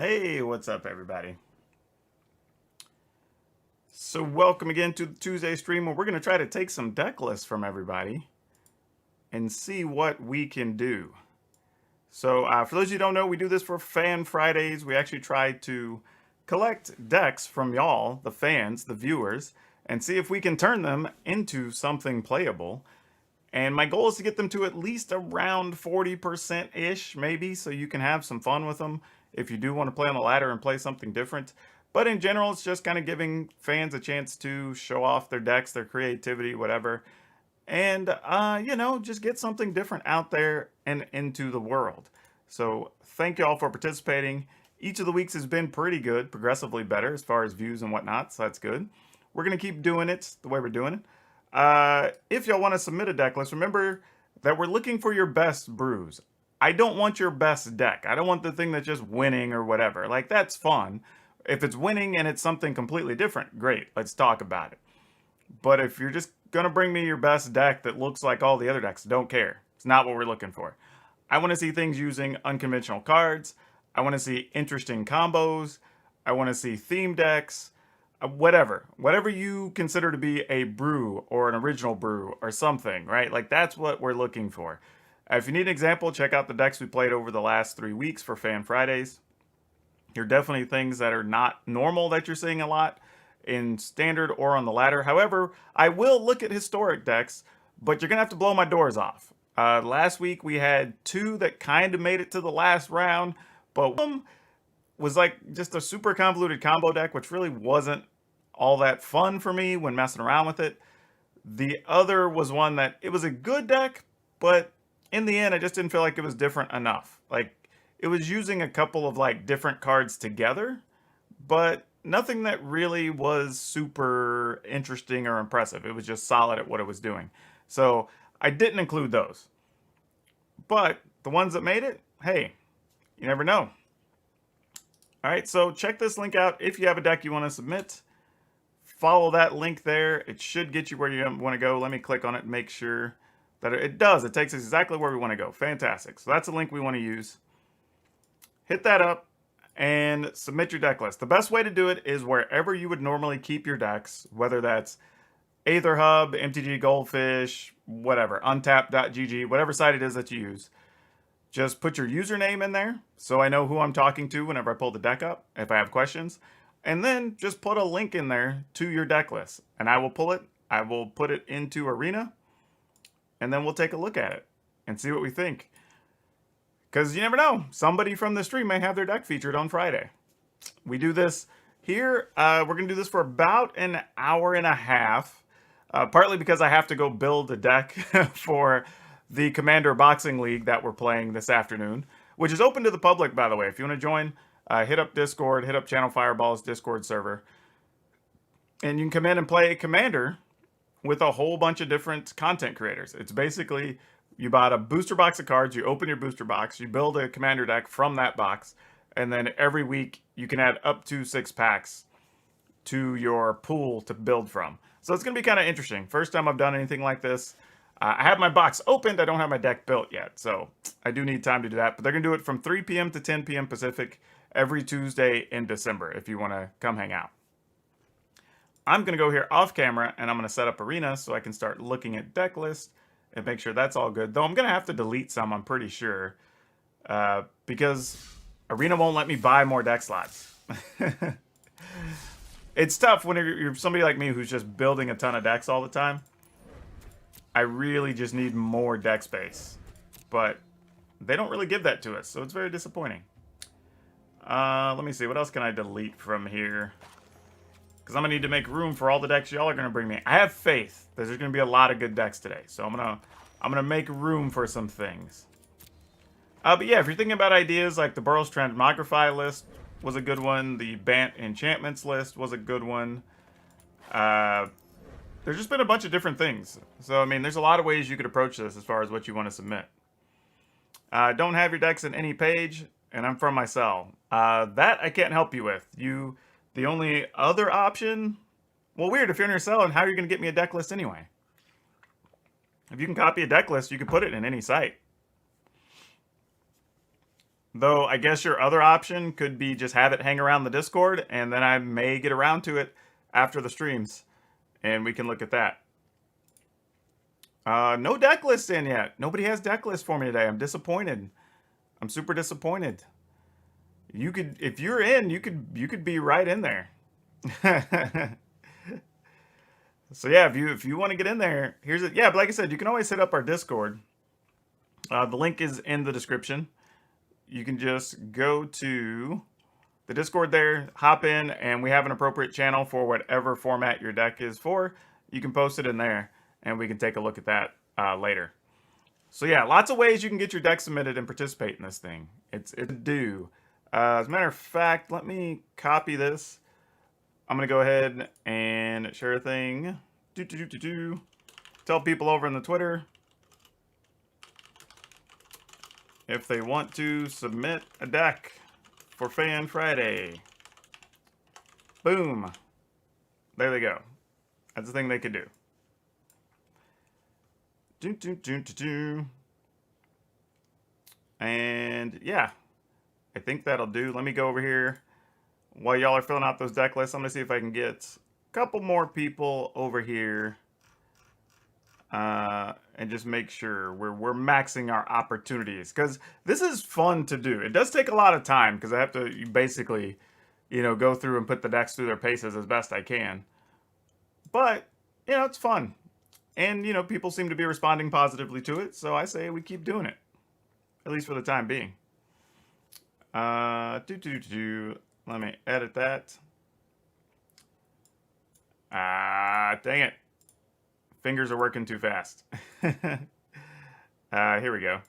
Hey, what's up, everybody? So, welcome again to the Tuesday stream where we're going to try to take some deck lists from everybody and see what we can do. So, for those of you who don't know, we do this for Fan Fridays. We actually try to collect decks from y'all, the fans, the viewers, and see if we can turn them into something playable. And my goal is to get them to at least around 40%-ish, maybe, so you can have some fun with them if you do want to play on the ladder and play something different. But in general, it's just kind of giving fans a chance to show off their decks, their creativity, whatever. And, just get something different out there and into the world. So thank you all for participating. Each of the weeks has been pretty good, progressively better as far as views and whatnot, so that's good. We're going to keep doing it the way we're doing it. If y'all want to submit a deck list, remember that we're looking for your best brews. I don't want your best deck. I don't want the thing that's just winning or whatever. Like, that's fun. If it's winning and it's something completely different, great. Let's talk about it. But if you're just going to bring me your best deck that looks like all the other decks, don't care. It's not what we're looking for. I want to see things using unconventional cards. I want to see interesting combos. I want to see theme decks. Whatever you consider to be a brew or an original brew or something, right? Like, that's what we're looking for. If you need an example, check out the decks we played over the last 3 weeks for Fan Fridays. There are definitely things that are not normal that you're seeing a lot in standard or on the ladder. However, I will look at historic decks, but you're going to have to blow my doors off. Last week we had 2 that kind of made it to the last round, but one was like just a super convoluted combo deck, which really wasn't all that fun for me when messing around with it. The other was one that it was a good deck, but in the end, I just didn't feel like it was different enough. Like, it was using a couple of like different cards together, but nothing that really was super interesting or impressive. It was just solid at what it was doing. So I didn't include those. But the ones that made it, hey, you never know. All right, so check this link out if you have a deck you want to submit. Follow that link there. It should get you where you want to go. Let me click on it and make sure that it does. It takes us exactly where we want to go. Fantastic. So that's a link we want to use. Hit that up and submit your deck list. The best way to do it is wherever you would normally keep your decks, whether that's Aether Hub, MTG Goldfish, whatever, untap.gg, whatever site it is that you use. Just put your username in there so I know who I'm talking to whenever I pull the deck up, if I have questions. And then just put a link in there to your deck list. And I will pull it. I will put it into Arena. And then we'll take a look at it and see what we think. Because you never know. Somebody from the stream may have their deck featured on Friday. We do this here. We're going to do this for about an hour and a half. Partly because I have to go build a deck for the Commander Boxing League that we're playing this afternoon. Which is open to the public, by the way. If you want to join, hit up Discord, hit up Channel Fireball's Discord server. And you can come in and play Commander with a whole bunch of different content creators. It's basically, you bought a booster box of cards, you open your booster box, you build a Commander deck from that box, and then every week you can add up to 6 packs to your pool to build from. So it's going to be kind of interesting. First time I've done anything like this. I have my box opened, I don't have my deck built yet, so I do need time to do that. But they're going to do it from 3 p.m. to 10 p.m. Pacific every Tuesday in December if you want to come hang out. I'm going to go here off camera and I'm going to set up Arena so I can start looking at deck list and make sure that's all good. Though I'm going to have to delete some, I'm pretty sure, because Arena won't let me buy more deck slots. It's tough when you're somebody like me who's just building a ton of decks all the time. I really just need more deck space. But they don't really give that to us, so it's very disappointing. Let me see, what else can I delete from here? Because I'm going to need to make room for all the decks y'all are going to bring me. I have faith that there's going to be a lot of good decks today. So I'm gonna make room for some things. But yeah, if you're thinking about ideas like the Burroughs Transmogrify list was a good one. The Bant Enchantments list was a good one. There's just been a bunch of different things. So, I mean, there's a lot of ways you could approach this as far as what you want to submit. Don't have your decks in any page, and I'm from my cell. That I can't help you with. The only other option... Well, weird, if you're in your cell, and how are you going to get me a deck list anyway? If you can copy a deck list, you can put it in any site. Though I guess your other option could be just have it hang around the Discord, and then I may get around to it after the streams, and we can look at that. No deck list in yet. Nobody has deck list for me today. I'm disappointed. I'm super disappointed. You could, if you're in, you could be right in there. So yeah, if you want to get in there, here's it. Yeah, but like I said, you can always hit up our Discord. The link is in the description. You can just go to the Discord there, hop in, and we have an appropriate channel for whatever format your deck is for. You can post it in there, and we can take a look at that later. So yeah, lots of ways you can get your deck submitted and participate in this thing. It's due. As a matter of fact, let me copy this. I'm gonna go ahead and share a thing. Tell people over in the Twitter if they want to submit a deck for Fan Friday. Boom. There they go. That's the thing they could do. And yeah, I think that'll do. Let me go over here. While y'all are filling out those deck lists, I'm going to see if I can get a couple more people over here. And just make sure we're maxing our opportunities. Because this is fun to do. It does take a lot of time because I have to basically, go through and put the decks through their paces as best I can. But, it's fun. And, people seem to be responding positively to it. So I say we keep doing it. At least for the time being. Let me edit that. Dang it. Fingers are working too fast. Here we go.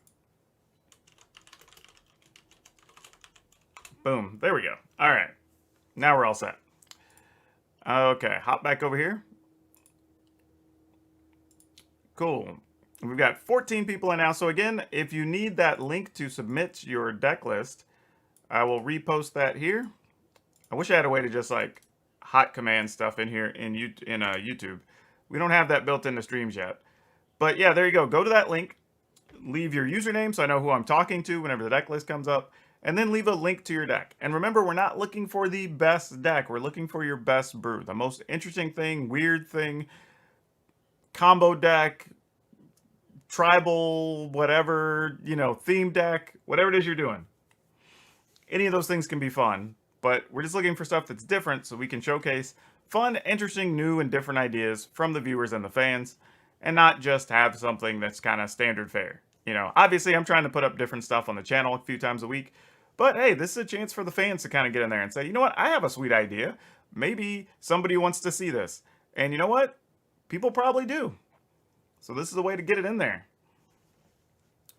Boom. There we go. All right. Now we're all set. Okay. Hop back over here. Cool. We've got 14 people in now. So again, if you need that link to submit your deck list, I will repost that here. I wish I had a way to just like hot command stuff in here in YouTube. We don't have that built into streams yet. But yeah, there you go. Go to that link. Leave your username so I know who I'm talking to whenever the deck list comes up. And then leave a link to your deck. And remember, we're not looking for the best deck. We're looking for your best brew. The most interesting thing, weird thing, combo deck, tribal, whatever, theme deck, whatever it is you're doing. Any of those things can be fun. But we're just looking for stuff that's different so we can showcase fun, interesting, new, and different ideas from the viewers and the fans, and not just have something that's kind of standard fare. Obviously I'm trying to put up different stuff on the channel a few times a week, but hey, this is a chance for the fans to kind of get in there and say, you know what, I have a sweet idea. Maybe somebody wants to see this. And you know what? People probably do. So this is a way to get it in there.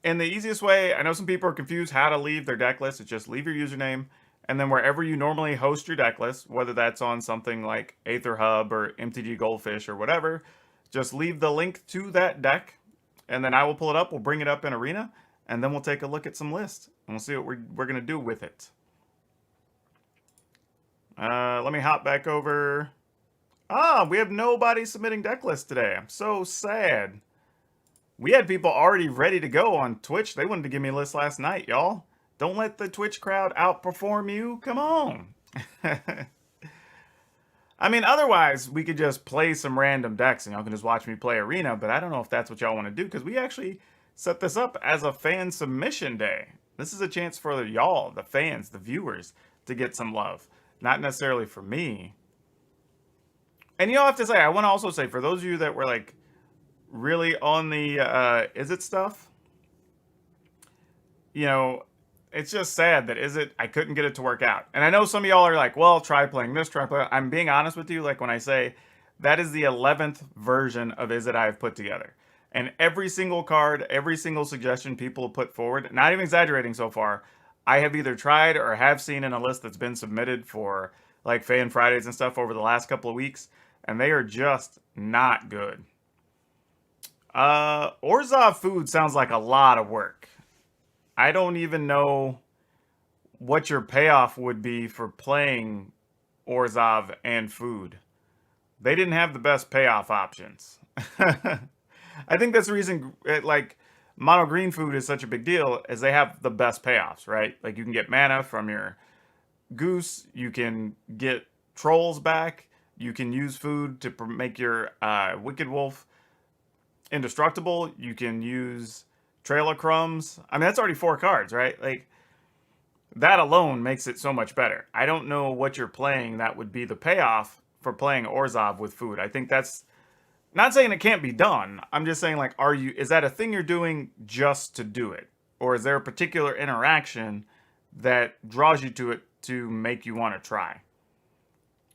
And the easiest way, I know some people are confused how to leave their deck list, is just leave your username. And then wherever you normally host your deck list, whether that's on something like Aether Hub or MTG Goldfish or whatever, just leave the link to that deck, and then I will pull it up. We'll bring it up in Arena, and then we'll take a look at some lists, and we'll see what we're going to do with it. Let me hop back over. We have nobody submitting deck lists today. I'm so sad. We had people already ready to go on Twitch. They wanted to give me a list last night, y'all. Don't let the Twitch crowd outperform you. Come on. I mean, otherwise, we could just play some random decks and y'all can just watch me play Arena, but I don't know if that's what y'all want to do because we actually set this up as a fan submission day. This is a chance for y'all, the fans, the viewers, to get some love. Not necessarily for me. And you know, I have to say, I want to also say, for those of you that were like really on the Is It stuff, it's just sad that I couldn't get it to work out. And I know some of y'all are like, well, try playing this, try playing. I'm being honest with you, like when I say that is the 11th version of Is It I've put together. And every single card, every single suggestion people have put forward, not even exaggerating so far, I have either tried or have seen in a list that's been submitted for like Fan Fridays and stuff over the last couple of weeks, and they are just not good. Orzhov food sounds like a lot of work. I don't even know what your payoff would be for playing Orzhov and food. They didn't have the best payoff options. I think that's the reason, like, mono green food is such a big deal is they have the best payoffs, right? Like you can get mana from your goose, you can get trolls back, you can use food to make your wicked wolf indestructible, you can use trail of crumbs. I mean, that's already 4 cards, right? Like that alone makes it so much better. I don't know what you're playing that would be the payoff for playing Orzhov with food. I think that's not saying it can't be done. I'm just saying, like, is that a thing you're doing just to do it? Or is there a particular interaction that draws you to it to make you want to try?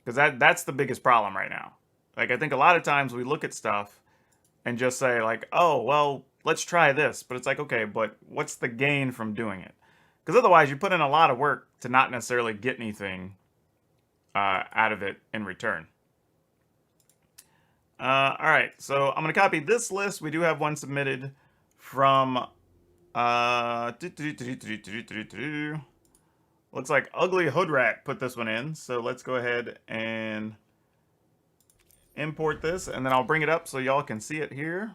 Because that's the biggest problem right now. Like, I think a lot of times we look at stuff and just say, like, oh, well, let's try this. But it's like, okay, but what's the gain from doing it? Because otherwise you put in a lot of work to not necessarily get anything out of it in return. All right, so I'm going to copy this list. We do have one submitted from, looks like Ugly Hoodrat put this one in. So let's go ahead and import this, and then I'll bring it up so y'all can see it here.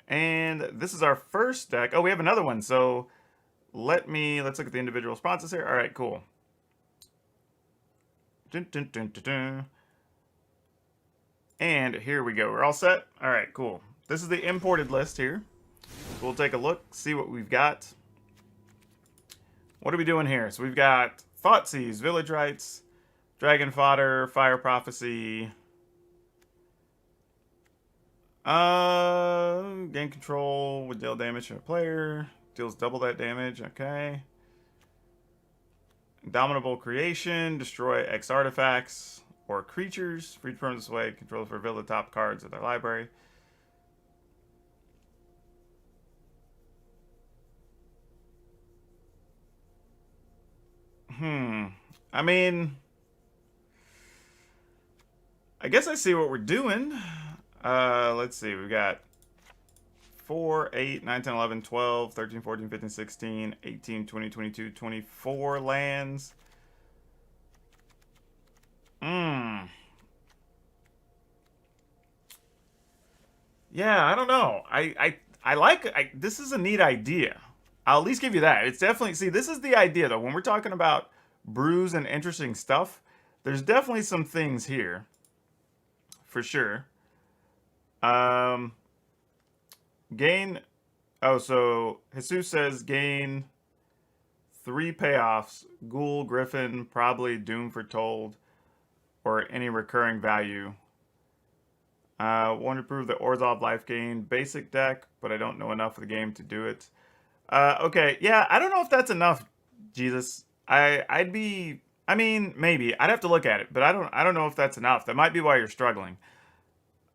And this is our first deck. Oh, we have another one. So let's look at the individual sponsors here. All right, cool. Dun, dun, dun, dun, dun. And here we go. We're all set. All right, cool. This is the imported list here. We'll take a look, see what we've got. What are we doing here? So we've got Thoughtseize, Village Rites, Dragon Fodder, Fire Prophecy. Gain control would deal damage to a player. Deals double that damage. Okay. Indomitable Creation, destroy X artifacts or creatures. Free from this way. Control for reveal the top cards of their library. I mean, I guess I see what we're doing. Let's see. We've got 4, 8, 9, 10, 11, 12, 13, 14, 15, 16, 18, 20, 22, 24 lands. Yeah, I don't know. This is a neat idea. I'll at least give you that. It's definitely, see, this is the idea though. When we're talking about brews and interesting stuff, there's definitely some things here. For sure. Gain, oh, so Jesus says gain 3 payoffs, Ghoul, Griffin, probably Doom Foretold, or any recurring value. Want to prove the Orzhov life gain basic deck, but I don't know enough of the game to do it. Okay, yeah, I don't know if that's enough, Jesus. I mean, maybe. I'd have to look at it, but I don't know if that's enough. That might be why you're struggling.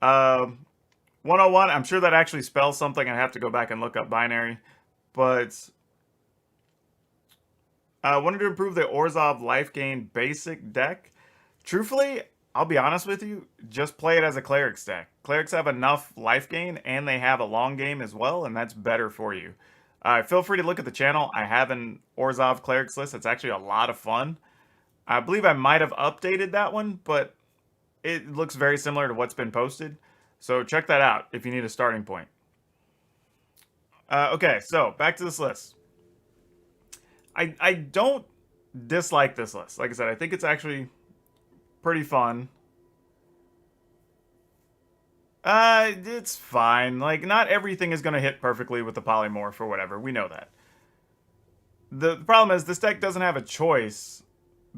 101, I'm sure that actually spells something. I have to go back and look up binary. But wanted to improve the Orzhov life gain basic deck. Truthfully, I'll be honest with you, just play it as a Clerics deck. Clerics have enough life gain, and they have a long game as well, and that's better for you. Feel free to look at the channel. I have an Orzhov Clerics list. It's actually a lot of fun. I believe I might have updated that one, but it looks very similar to what's been posted. So check that out if you need a starting point. Okay, so back to this list. I don't dislike this list. Like I said, I think it's actually pretty fun. It's fine. Like, not everything is going to hit perfectly with the polymorph or whatever. We know that. The problem is this deck doesn't have a choice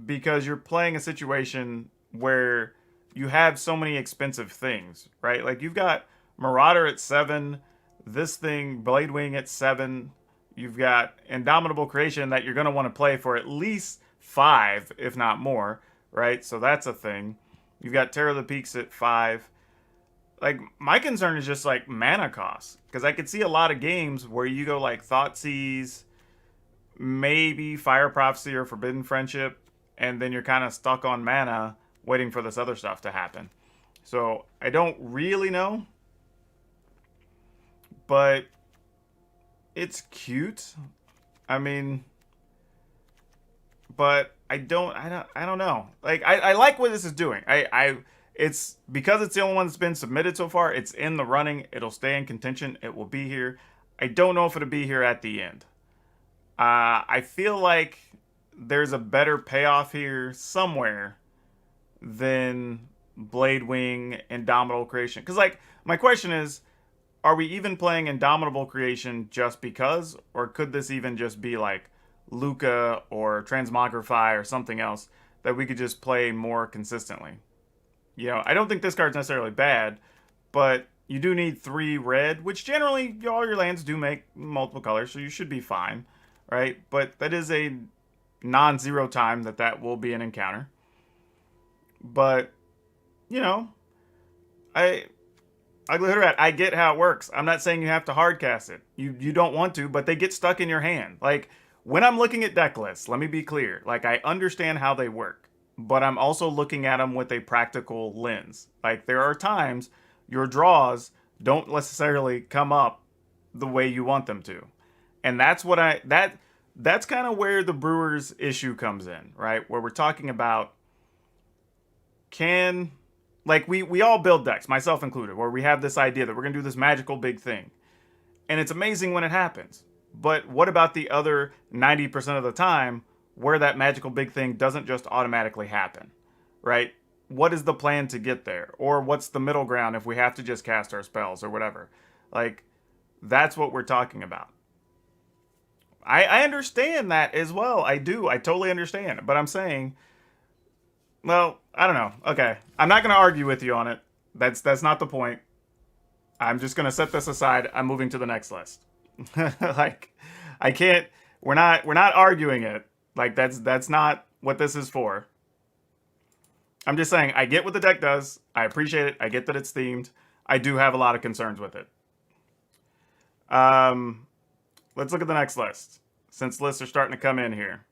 because you're playing a situation where you have so many expensive things, right? Like, you've got Marauder at 7, this thing, Bladewing at 7. You've got Indomitable Creation that you're going to want to play for at least 5, if not more, right? So that's a thing. You've got Terror of the Peaks at 5. Like, my concern is just, like, mana cost. Because I could see a lot of games where you go, like, Thoughtseize, maybe Fire Prophecy or Forbidden Friendship, and then you're kind of stuck on mana waiting for this other stuff to happen. So, I don't really know. But it's cute. I mean, but I don't know. Like, I like what this is doing. it's because it's the only one that's been submitted so far. It's in the running. It'll stay in contention. It will be here. I don't know if it'll be here at the end. I feel like there's a better payoff here somewhere than Bladewing Indomitable Creation. Because, like, my question is, are we even playing Indomitable Creation just because? Or could this even just be, like, Luca or Transmogrify or something else that we could just play more consistently? You know, I don't think this card's necessarily bad, but you do need 3 red, which generally all your lands do make multiple colors, so you should be fine, right? But that is a non-zero time that will be an encounter. But, you know, Ugly Hood Rat, I get how it works. I'm not saying you have to hardcast it. You don't want to, but they get stuck in your hand. Like, when I'm looking at deck lists, let me be clear. Like, I understand how they work, but I'm also looking at them with a practical lens. Like, there are times your draws don't necessarily come up the way you want them to. And that's what that's kind of where the Brewers issue comes in, right? Where we're talking about like we all build decks, myself included, where we have this idea that we're going to do this magical big thing. And it's amazing when it happens. But what about the other 90% of the time where that magical big thing doesn't just automatically happen, right? What is the plan to get there? Or what's the middle ground if we have to just cast our spells or whatever? Like, that's what we're talking about. I understand that as well. I do. I totally understand. But I'm saying, well, I don't know. Okay. I'm not going to argue with you on it. That's not the point. I'm just going to set this aside. I'm moving to the next list. Like, I can't, we're not arguing it. Like, that's not what this is for. I'm just saying, I get what the deck does. I appreciate it. I get that it's themed. I do have a lot of concerns with it. Let's look at the next list, since lists are starting to come in here.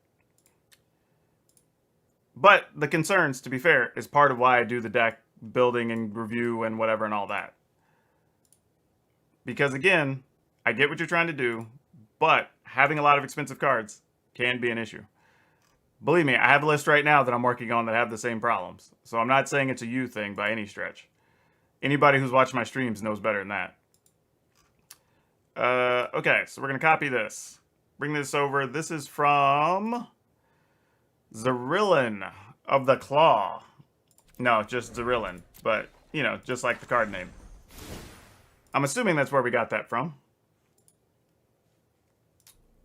But the concerns, to be fair, is part of why I do the deck building and review and whatever and all that. Because again, I get what you're trying to do, but having a lot of expensive cards can be an issue. Believe me, I have a list right now that I'm working on that have the same problems. So I'm not saying it's a you thing by any stretch. Anybody who's watched my streams knows better than that. Okay, so we're going to copy this. Bring this over. This is from Zarillin of the Claw. No, just Zarillin, but, you know, just like the card name. I'm assuming that's where we got that from.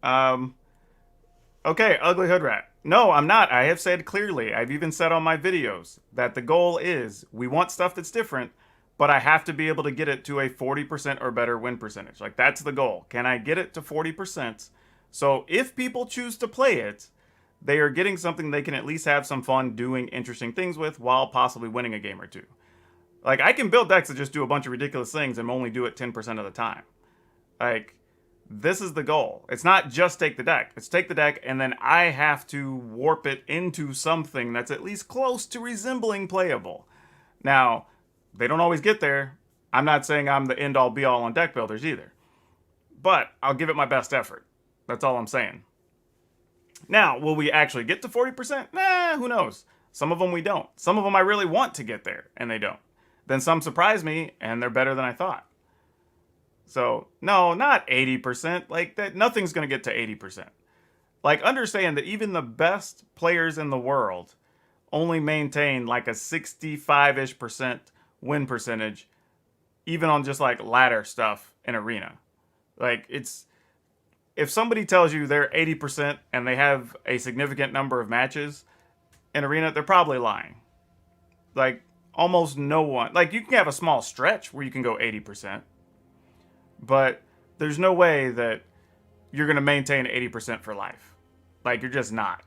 Okay, Ugly Hood Rat. No, I'm not. I have said clearly, I've even said on my videos, that the goal is, we want stuff that's different, but I have to be able to get it to a 40% or better win percentage. Like, that's the goal. Can I get it to 40%? So if people choose to play it, they are getting something they can at least have some fun doing interesting things with while possibly winning a game or two. Like, I can build decks that just do a bunch of ridiculous things and only do it 10% of the time. Like, this is the goal. It's not just take the deck. It's take the deck and then I have to warp it into something that's at least close to resembling playable. Now, they don't always get there. I'm not saying I'm the end-all be-all on deck builders either. But I'll give it my best effort. That's all I'm saying. Now, will we actually get to 40%? Nah, who knows? Some of them we don't. Some of them I really want to get there, and they don't. Then some surprise me, and they're better than I thought. So, no, not 80%. Like, that, nothing's going to get to 80%. Like, understand that even the best players in the world only maintain like a 65-ish% win percentage, even on just like ladder stuff in Arena. Like, it's, if somebody tells you they're 80% and they have a significant number of matches in Arena, they're probably lying. Like, almost no one, like, you can have a small stretch where you can go 80%, but there's no way that you're going to maintain 80% for life. Like, you're just not.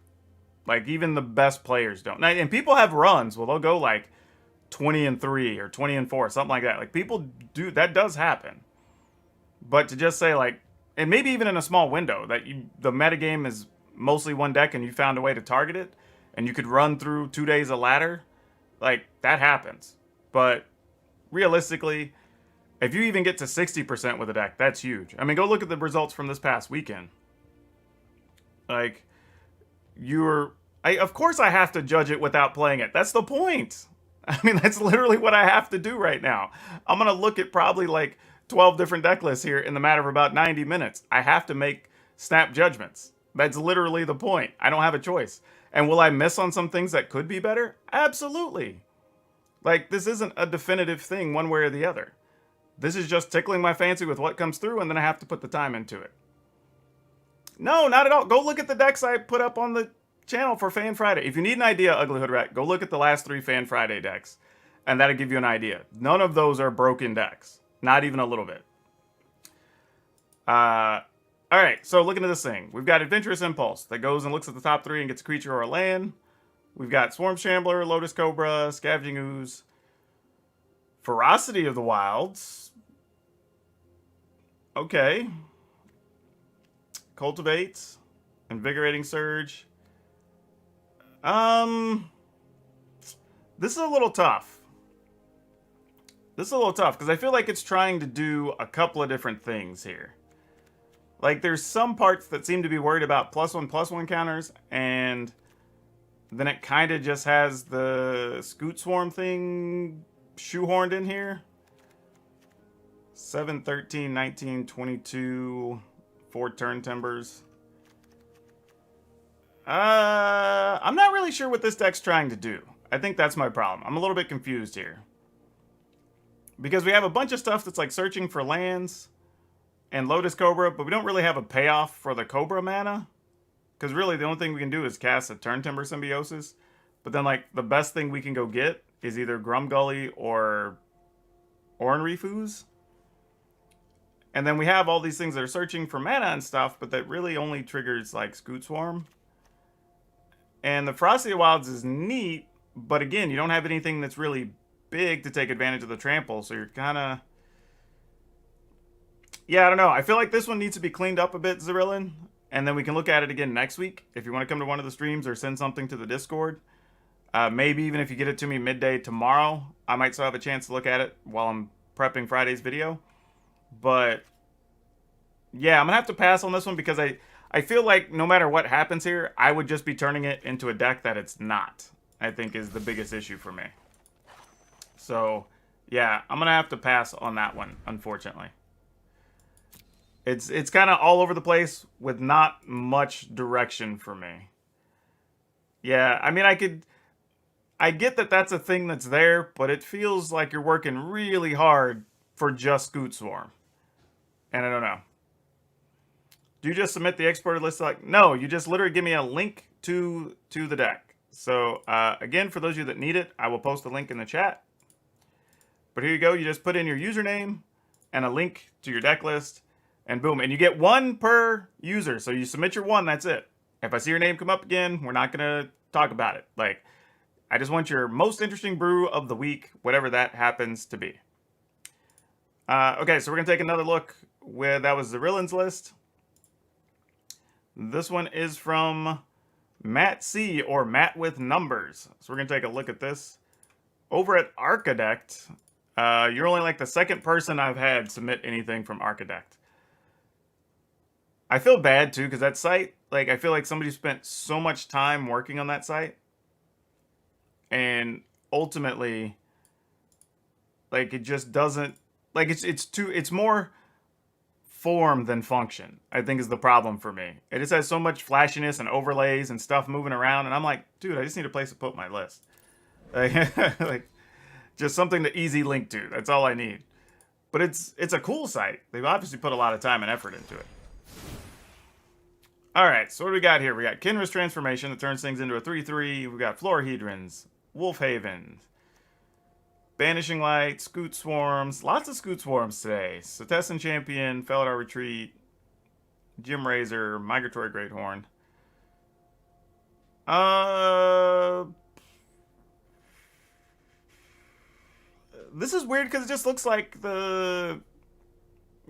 Like, even the best players don't. And people have runs, well, they'll go like 20-3 or 20-4, something like that. Like, people do, that does happen. But to just say, like, and maybe even in a small window, that the metagame is mostly one deck and you found a way to target it, and you could run through 2 days of ladder, like, that happens. But realistically, if you even get to 60% with a deck, that's huge. I mean, go look at the results from this past weekend. Like, of course I have to judge it without playing it. That's the point. I mean, that's literally what I have to do right now. I'm going to look at probably like 12 different deck lists here in the matter of about 90 minutes. I have to make snap judgments. That's literally the point. I don't have a choice. And will I miss on some things that could be better? Absolutely. Like, this isn't a definitive thing one way or the other. This is just tickling my fancy with what comes through, and then I have to put the time into it. No, not at all. Go look at the decks I put up on the channel for Fan Friday. If you need an idea, Ugly Hood Rat, go look at the last 3 Fan Friday decks, and that'll give you an idea. None of those are broken decks. Not even a little bit. Alright, so looking at this thing. We've got Adventurous Impulse that goes and looks at the top 3 and gets a creature or a land. We've got Swarm Shambler, Lotus Cobra, Scavenging Ooze, Ferocity of the Wilds. Okay. Cultivate, Invigorating Surge. This is a little tough. Because I feel like it's trying to do a couple of different things here. Like, there's some parts that seem to be worried about +1/+1 counters, and then it kind of just has the Scoot Swarm thing shoehorned in here. 7, 13, 19, 22, 4 turn timbers. I'm not really sure what this deck's trying to do. I think that's my problem. I'm a little bit confused here. Because we have a bunch of stuff that's like searching for lands and Lotus Cobra, but we don't really have a payoff for the Cobra mana. Because really the only thing we can do is cast a Turn Timber Symbiosis. But then like the best thing we can go get is either Grumgully or Ornry Foos. And then we have all these things that are searching for mana and stuff, but that really only triggers like Scoot Swarm. And the Ferocity of Wilds is neat, but again, you don't have anything that's really big to take advantage of the trample, so you're kind of... Yeah, I don't know. I feel like this one needs to be cleaned up a bit, Zarillin, and then we can look at it again next week if you want to come to one of the streams or send something to the Discord. Maybe even if you get it to me midday tomorrow, I might still have a chance to look at it while I'm prepping Friday's video. But yeah, I'm going to have to pass on this one because I feel like no matter what happens here, I would just be turning it into a deck that it's not, I think is the biggest issue for me. So, yeah, I'm going to have to pass on that one, unfortunately. It's kind of all over the place with not much direction for me. Yeah, I mean, I get that that's a thing that's there, but it feels like you're working really hard for just Scoot Swarm. And I don't know. Do you just submit the exported list? Like, no, you just literally give me a link to the deck. So, again, for those of you that need it, I will post a link in the chat. But here you go. You just put in your username and a link to your deck list, and boom. And you get 1 per user. So you submit your 1, that's it. If I see your name come up again, we're not going to talk about it. Like, I just want your most interesting brew of the week, whatever that happens to be. Okay, so we're going to take another look. That was Zarillin's list. This one is from Matt C, or Matt with Numbers. So we're going to take a look at this. Over at Archidect, you're only like the second person I've had submit anything from Archidect. I feel bad too, because that site, like, I feel like somebody spent so much time working on that site. And ultimately, like, it just doesn't, like, it's more form than function, I think, is the problem for me. It just has so much flashiness and overlays and stuff moving around, and I'm like, dude, I just need a place to put my list. Like, just something to easy link to. That's all I need. But it's a cool site. They've obviously put a lot of time and effort into it. Alright, so what do we got here? We got Kinra's Transformation that turns things into a 3/3. We got Florahedrons, Wolfhaven, Banishing Light, Scoot Swarms. Lots of Scoot Swarms today. Setessan Champion, Felidar Retreat, Gym Razor, Migratory Greathorn. This is weird because it just looks like the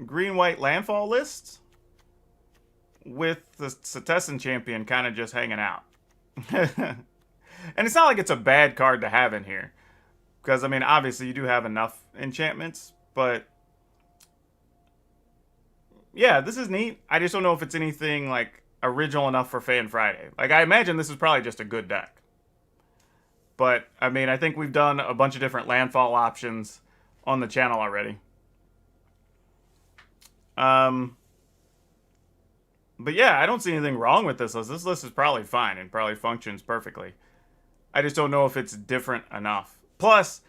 green-white landfall list with the Setessan Champion kind of just hanging out. And it's not like it's a bad card to have in here. Because, I mean, obviously you do have enough enchantments, but yeah, this is neat. I just don't know if it's anything, like, original enough for Fan Friday. Like, I imagine this is probably just a good deck. But, I mean, I think we've done a bunch of different landfall options on the channel already. But yeah, I don't see anything wrong with this list. This list is probably fine and probably functions perfectly. I just don't know if it's different enough. Plus,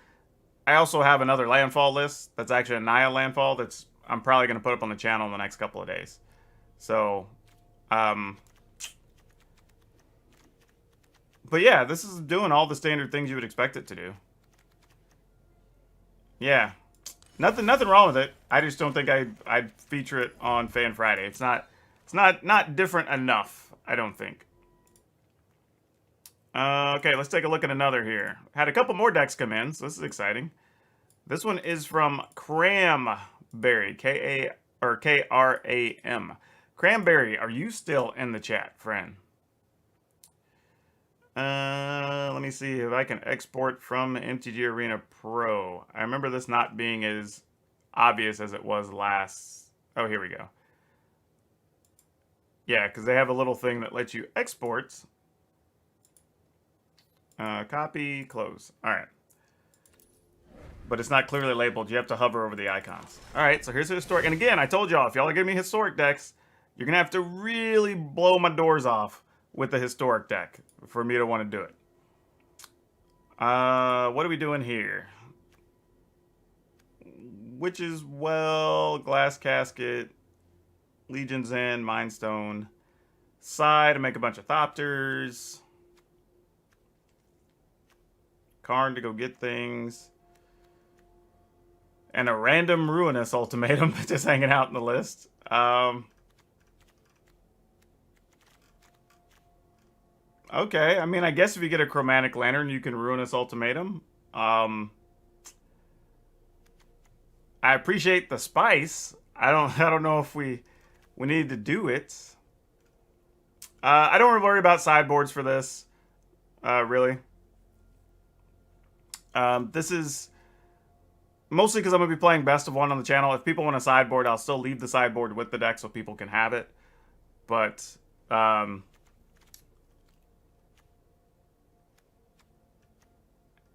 I also have another landfall list that's actually a Naya landfall that's I'm probably going to put up on the channel in the next couple of days. So, but yeah, this is doing all the standard things you would expect it to do. Yeah, nothing wrong with it. I just don't think I'd feature it on Fan Friday. It's not different enough, I don't think. Okay, let's take a look at another here. Had a couple more decks come in, so this is exciting. This one is from Cranberry, Kram. Cranberry, are you still in the chat, friend? Let me see if I can export from MTG Arena Pro. I remember this not being as obvious as it was last. Oh, here we go. Yeah, because they have a little thing that lets you export. Copy, close. All right. But it's not clearly labeled. You have to hover over the icons. All right, so here's the historic. And again, I told y'all, if y'all are giving me historic decks, you're going to have to really blow my doors off with the historic deck for me to want to do it. What are we doing here? Witch's Well, Glass Casket, Legion's End, Mind Stone, Side to make a bunch of Thopters, Karn to go get things, and a random Ruinous Ultimatum just hanging out in the list. Okay, I mean, I guess if you get a Chromatic Lantern, you can Ruinous Ultimatum. I appreciate the spice. I don't know if we need to do it. I don't worry about sideboards for this, really. This is mostly because I'm going to be playing best of one on the channel. If people want a sideboard, I'll still leave the sideboard with the deck so people can have it. But,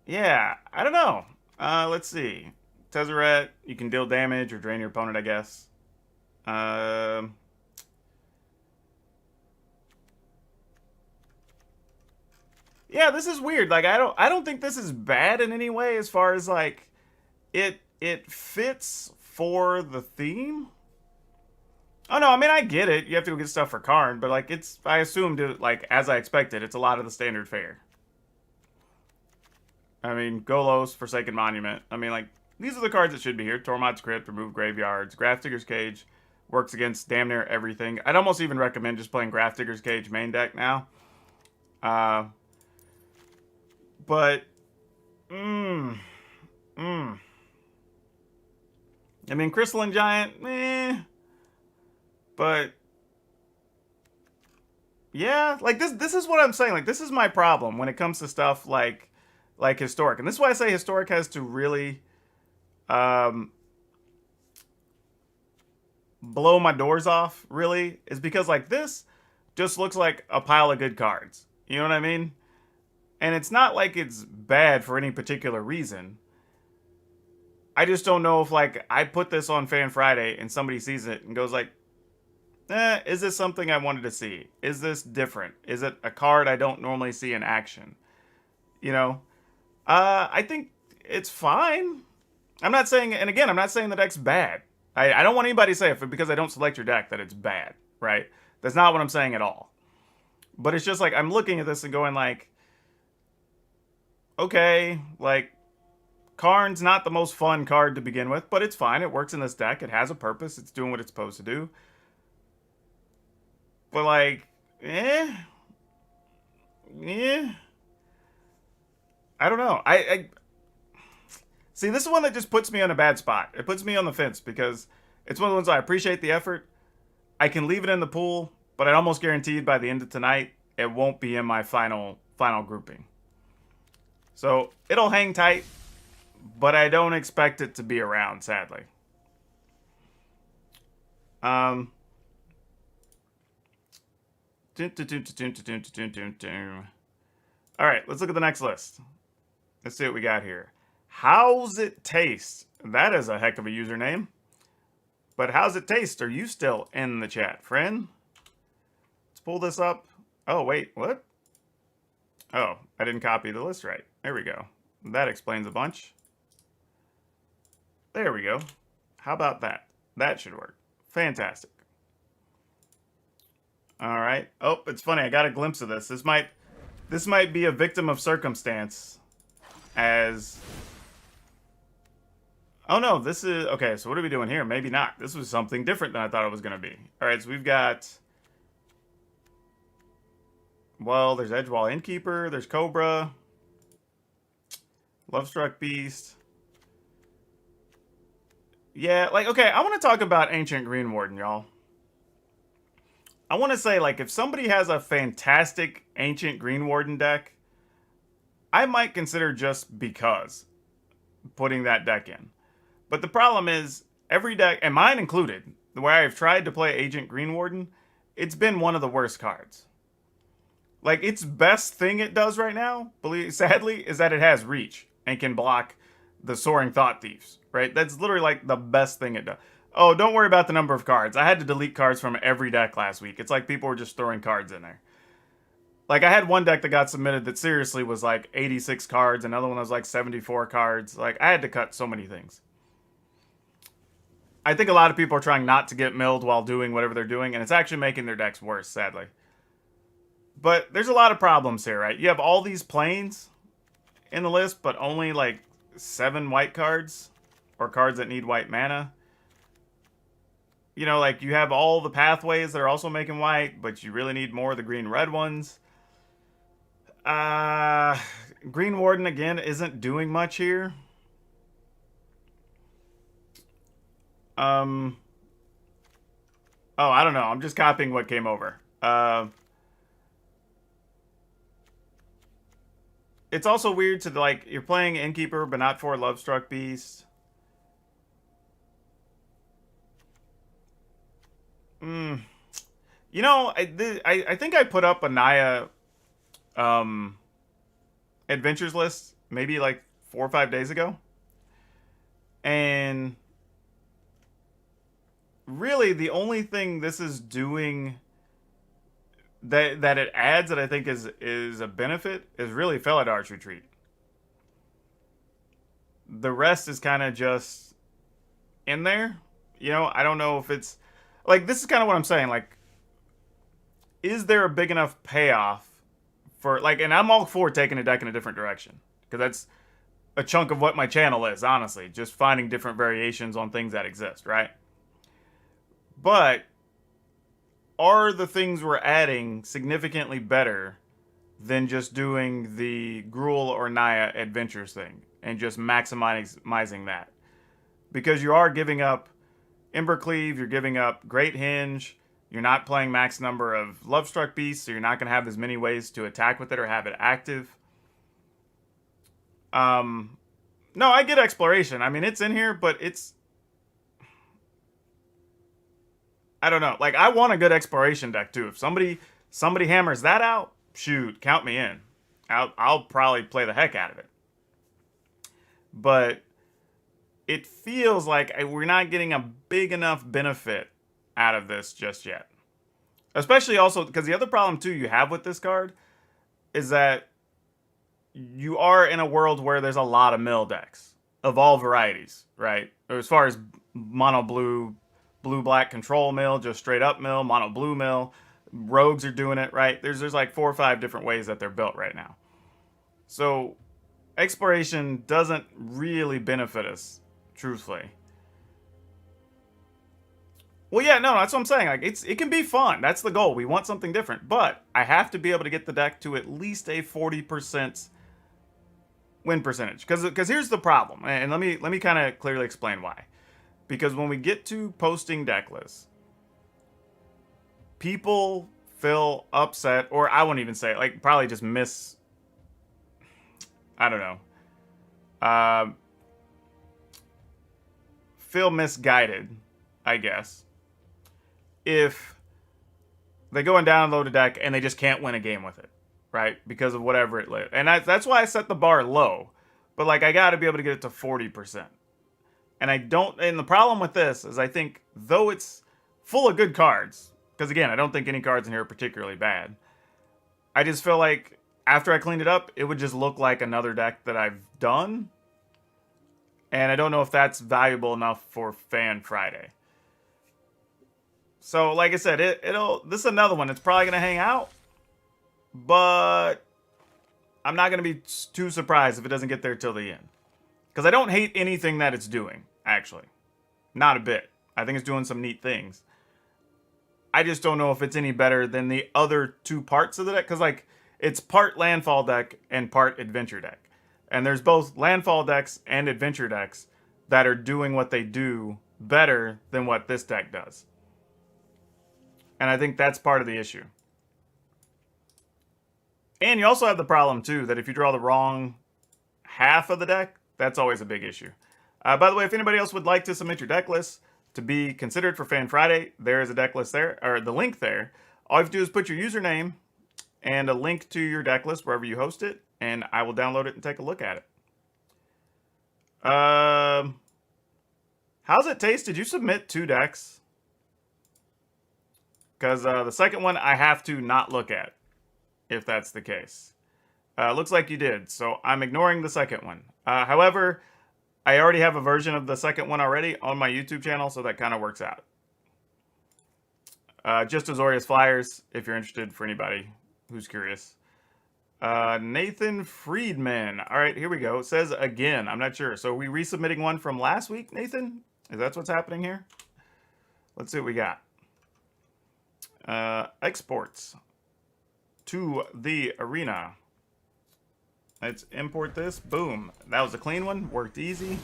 yeah, I don't know. Let's see. Tezzeret, you can deal damage or drain your opponent, I guess. Yeah, this is weird. Like, I don't think this is bad in any way as far as like it fits for the theme. Oh no, I mean I get it. You have to go get stuff for Karn, but like I assumed it, like as I expected, it's a lot of the standard fare. I mean, Golos, Forsaken Monument. I mean, like, these are the cards that should be here. Tormod's Crypt, Remove Graveyards. Grafdigger's Cage works against damn near everything. I'd almost even recommend just playing Grafdigger's Cage main deck now. But, I mean, Crystalline Giant, but, yeah, like, this is what I'm saying. Like, this is my problem when it comes to stuff like historic. And this is why I say historic has to really blow my doors off, really, is because like this just looks like a pile of good cards. You know what I mean? And it's not like it's bad for any particular reason. I just don't know if like I put this on Fan Friday and somebody sees it and goes like, is this something I wanted to see? Is this different? Is it a card I don't normally see in action? You know? I think it's fine. I'm not saying, and again, I'm not saying the deck's bad. I don't want anybody to say if because I don't select your deck that it's bad, right? That's not what I'm saying at all. But it's just like, I'm looking at this and going like, okay, like, Karn's not the most fun card to begin with, but it's fine. It works in this deck. It has a purpose. It's doing what it's supposed to do. But like, I don't know. I see, this is one that just puts me on a bad spot. It puts me on the fence because it's one of the ones I appreciate the effort. I can leave it in the pool, but I almost guaranteed by the end of tonight, it won't be in my final grouping. So it'll hang tight, but I don't expect it to be around, sadly. All right, let's look at the next list. Let's see what we got here. How's it taste? That is a heck of a username. But how's it taste? Are you still in the chat, friend? Let's pull this up. Oh, wait, what? Oh, I didn't copy the list right. There we go. That explains a bunch. There we go. How about that? That should work. Fantastic. All right. Oh, it's funny. I got a glimpse of this. This might be a victim of circumstance as... Oh, no. This is... Okay, so what are we doing here? Maybe not. This was something different than I thought it was going to be. All right, so we've got... Well, there's Edgewall Innkeeper. There's Cobra. Lovestruck Beast. Yeah, like, okay, I want to talk about Ancient Green Warden, y'all. I want to say, like, if somebody has a fantastic Ancient Green Warden deck, I might consider just because putting that deck in. But the problem is, every deck, and mine included, where I've tried to play Ancient Green Warden, it's been one of the worst cards. Like, its best thing it does right now, sadly, is that it has reach and can block the Soaring Thought Thieves, right? That's literally like the best thing it does. Oh, don't worry about the number of cards. I had to delete cards from every deck last week. It's like people were just throwing cards in there. Like, I had one deck that got submitted that seriously was like 86 cards. Another one was like 74 cards. Like, I had to cut so many things. I think a lot of people are trying not to get milled while doing whatever they're doing, and it's actually making their decks worse, sadly. But there's a lot of problems here, right? You have all these planes in the list, but only like 7 white cards, or cards that need white mana. You know, like, you have all the pathways that are also making white, but you really need more of the green-red ones. Green Warden, again, isn't doing much here. Oh, I don't know. I'm just copying what came over. It's also weird to, like, you're playing Innkeeper, but not for Lovestruck Beast. You know, I think I put up a Naya adventures list maybe like 4 or 5 days ago. And really the only thing this is doing that it adds that I think is a benefit is really Felidar Retreat. The rest is kind of just in there. You know, I don't know if it's... Like, this is kind of what I'm saying. Like, is there a big enough payoff for... Like, and I'm all for taking a deck in a different direction. Because that's a chunk of what my channel is, honestly. Just finding different variations on things that exist, right? But are the things we're adding significantly better than just doing the Gruul or Naya Adventures thing and just maximizing that? Because you are giving up Embercleave, you're giving up Great Hinge, you're not playing max number of Lovestruck Beasts, so you're not going to have as many ways to attack with it or have it active. No, I get Exploration. I mean, it's in here, but it's... I don't know. Like, I want a good Exploration deck, too. If somebody hammers that out, shoot, count me in. I'll probably play the heck out of it. But it feels like we're not getting a big enough benefit out of this just yet. Especially also, because the other problem, too, you have with this card is that you are in a world where there's a lot of mill decks of all varieties, right? As far as mono blue, blue-black control mill, just straight up mill, mono blue mill. Rogues are doing it, right? There's like 4 or 5 different ways that they're built right now. So Exploration doesn't really benefit us, truthfully. Well, yeah, no, that's what I'm saying. Like, it can be fun. That's the goal. We want something different. But I have to be able to get the deck to at least a 40% win percentage. Because here's the problem. And let me kind of clearly explain why. Because when we get to posting deck lists, people feel upset, or I won't even say it, like, probably just I don't know. Feel misguided, I guess, if they go and download a deck and they just can't win a game with it, right? Because of whatever it lit. And that's why I set the bar low. But like, I got to be able to get it to 40%. And I don't, and the problem with this is I think, though it's full of good cards, because again, I don't think any cards in here are particularly bad, I just feel like after I cleaned it up, it would just look like another deck that I've done. And I don't know if that's valuable enough for Fan Friday. So, like I said, this is another one. It's probably going to hang out. But I'm not going to be too surprised if it doesn't get there till the end. Because I don't hate anything that it's doing, actually. Not a bit. I think it's doing some neat things. I just don't know if it's any better than the other two parts of the deck. Because, like, it's part landfall deck and part adventure deck. And there's both landfall decks and adventure decks that are doing what they do better than what this deck does. And I think that's part of the issue. And you also have the problem, too, that if you draw the wrong half of the deck, that's always a big issue. By the way, if anybody else would like to submit your deck list to be considered for Fan Friday, there is a deck list there, or the link there. All you have to do is put your username and a link to your deck list wherever you host it, and I will download it and take a look at it. How's it taste? Did you submit 2 decks? Because the second one I have to not look at, if that's the case. Looks like you did, so I'm ignoring the second one. However, I already have a version of the second one already on my YouTube channel, so that kind of works out. Just Azorius Flyers, if you're interested, for anybody who's curious. Nathan Friedman. All right, here we go. It says again. I'm not sure. So are we resubmitting one from last week, Nathan? Is that what's happening here? Let's see what we got. Exports to the arena. Let's import this. Boom. That was a clean one. Worked easy.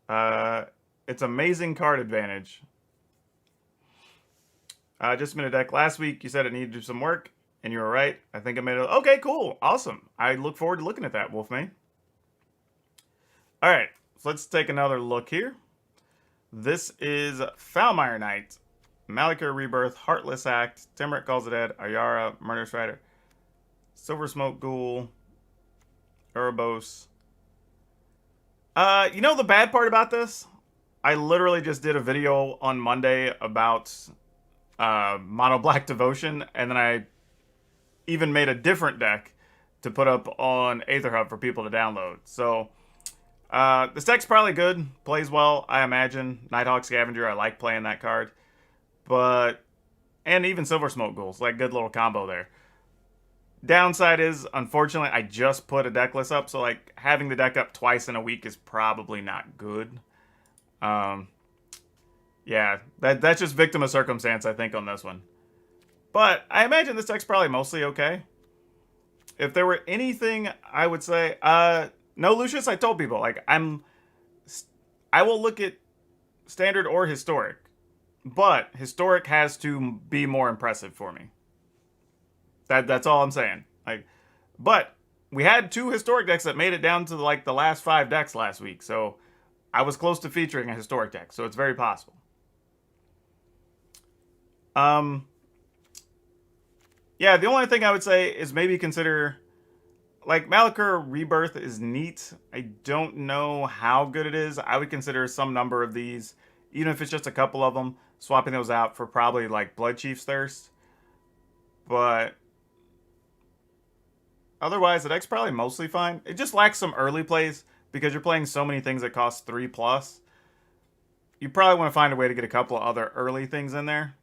It's amazing card advantage. Just made a deck last week. You said it needed to do some work, and you were right. I think I made it. Okay, cool. Awesome. I look forward to looking at that, Wolfman. All right. So let's take another look here. This is Foulmire Knight, Malakir Rebirth, Heartless Act, Timurit Calls the Dead, Ayara, Murderous Rider, Silver Smoke Ghoul, Uroboros. You know the bad part about this? I literally just did a video on Monday about Mono Black Devotion, and then I even made a different deck to put up on Aetherhub for people to download. So this deck's probably good, plays well, I imagine. Nighthawk Scavenger, I like playing that card. But, and even Silver Smoke Ghouls, like good little combo there. Downside is, unfortunately, I just put a deck list up, so like having the deck up twice in a week is probably not good. Yeah, that's just victim of circumstance, I think, on this one. But I imagine this deck's probably mostly okay. If there were anything I would say, no, Lucius, I told people, like, I will look at standard or historic, but historic has to be more impressive for me. That's all I'm saying. Like, but we had 2 historic decks that made it down to like the last 5 decks last week, so I was close to featuring a historic deck, so it's very possible. Yeah, the only thing I would say is maybe consider, like, Malakir Rebirth is neat. I don't know how good it is. I would consider some number of these, even if it's just a couple of them, swapping those out for probably like Blood Chief's Thirst. But otherwise, the deck's probably mostly fine. It just lacks some early plays because you're playing so many things that cost 3+. You probably want to find a way to get a couple of other early things in there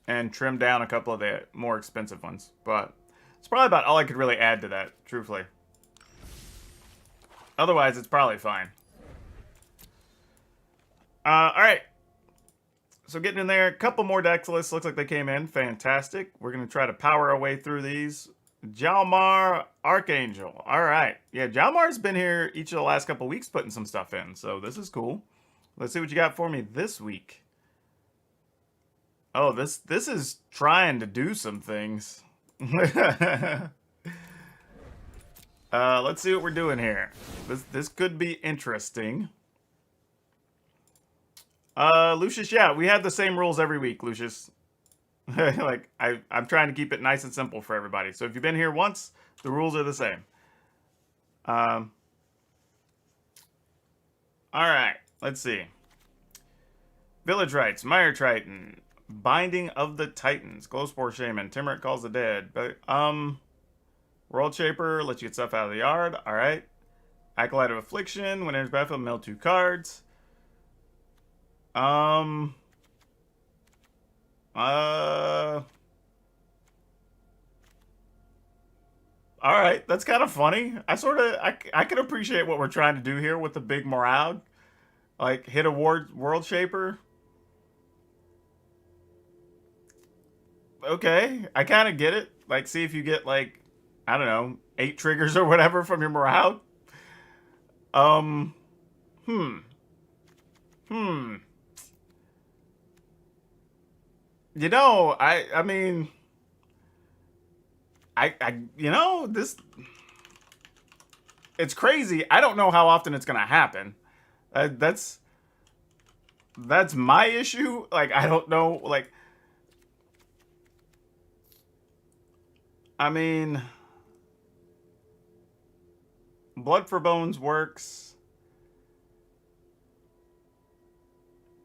and trim down a couple of the more expensive ones. But it's probably about all I could really add to that, truthfully. Otherwise, it's probably fine. Alright. So getting in there, a couple more deck lists. Looks like they came in. Fantastic. We're going to try to power our way through these. Jalmar Archangel. Alright. Yeah, Jalmar's been here each of the last couple weeks putting some stuff in. So this is cool. Let's see what you got for me this week. Oh, this is trying to do some things. Let's see what we're doing here. This could be interesting. Lucius, yeah, we have the same rules every week, Lucius. Like, I'm trying to keep it nice and simple for everybody. So if you've been here once, the rules are the same. All right, let's see. Village Rites, Mire Triton, Binding of the Titans, Glowspore Shaman, Timmerick Calls the Dead. World Shaper lets you get stuff out of the yard. All right. Acolyte of Affliction, when enters battlefield, mill 2 cards. All right, that's kind of funny. I can appreciate what we're trying to do here with the big morale. Like, hit a World Shaper. Okay, I kind of get it. Like, see if you get, like, I don't know, 8 triggers or whatever from your morale. You know, I mean, this, it's crazy. I don't know how often it's gonna happen. That's my issue. Like, I don't know. Like, I mean, Blood for Bones works.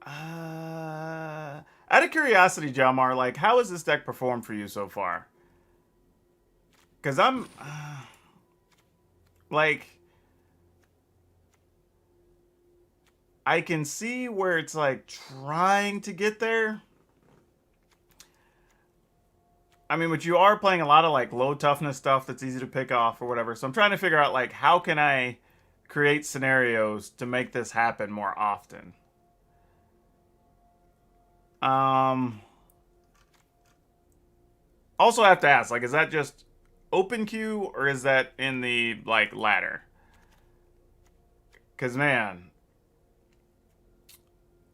Out of curiosity, Jalmar, like, how has this deck performed for you so far? Because I'm, like, I can see where it's, like, trying to get there. I mean, but you are playing a lot of, like, low toughness stuff that's easy to pick off or whatever. So I'm trying to figure out, like, how can I create scenarios to make this happen more often? Also have to ask, like, is that just open queue or is that in the, like, ladder? Because, man,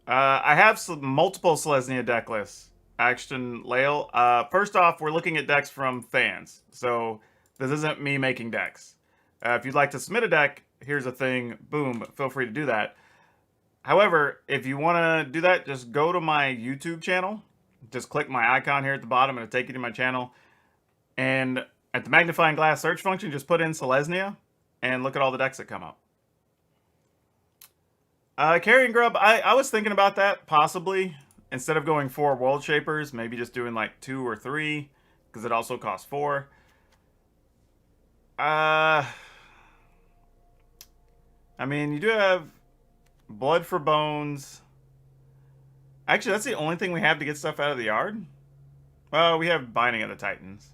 I have multiple Selesnya deck lists. Action Lael. First off, we're looking at decks from fans, so this isn't me making decks. If you'd like to submit a deck, here's a thing. Boom, feel free to do that. However, if you want to do that, just go to my YouTube channel. Just click my icon here at the bottom, and it'll take you to my channel. And at the magnifying glass search function, just put in Selesnya, and look at all the decks that come up. Carrion Grub, I was thinking about that, possibly. Instead of going 4 World Shapers, maybe just doing like 2 or 3, because it also costs 4. I mean, you do have Blood for Bones. Actually, that's the only thing we have to get stuff out of the yard. Well, we have Binding of the Titans.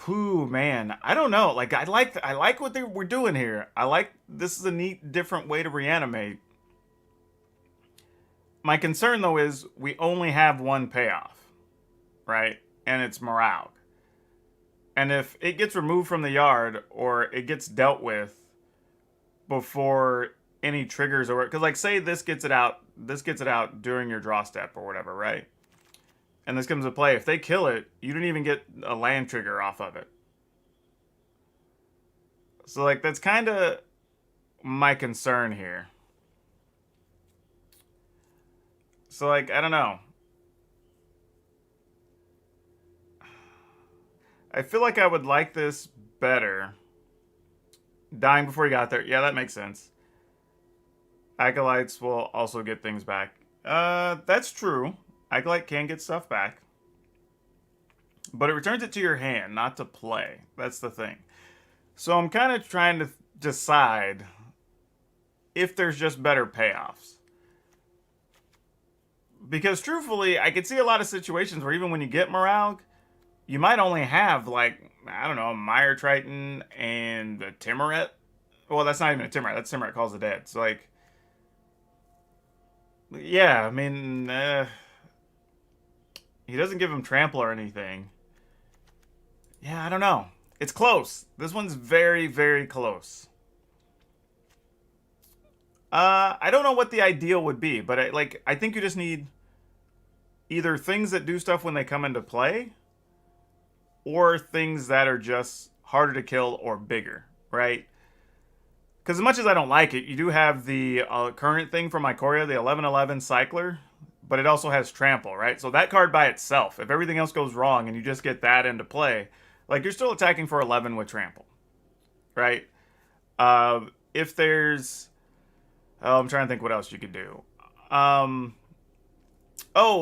Whew, man, I don't know. Like, I like what we're doing here. I like this is a neat, different way to reanimate. My concern, though, is we only have one payoff, right? And it's morale. And if it gets removed from the yard or it gets dealt with before any triggers or because, like, say this gets it out during your draw step or whatever, right? And this comes to play. If they kill it, you didn't even get a land trigger off of it. So, like, that's kind of my concern here. So, like, I don't know. I feel like I would like this better. Dying before you got there. Yeah, that makes sense. Acolytes will also get things back. That's true. Acolyte can get stuff back. But it returns it to your hand, not to play. That's the thing. So I'm kind of trying to decide if there's just better payoffs. Because truthfully, I could see a lot of situations where even when you get Moralg, you might only have, like, I don't know, Mire Triton and the Timmeret. Well, that's not even a Timmeret. That's Timmeret Calls the Dead. So, like, yeah, I mean, he doesn't give him Trample or anything. Yeah, I don't know. It's close. This one's very, very close. I don't know what the ideal would be, but I think you just need either things that do stuff when they come into play, or things that are just harder to kill or bigger, right? Because as much as I don't like it, you do have the current thing from Ikoria, the 11/11 Cycler, but it also has Trample, right? So that card by itself, if everything else goes wrong and you just get that into play, like, you're still attacking for 11 with Trample. right? If there's, oh, I'm trying to think what else you could do. Oh,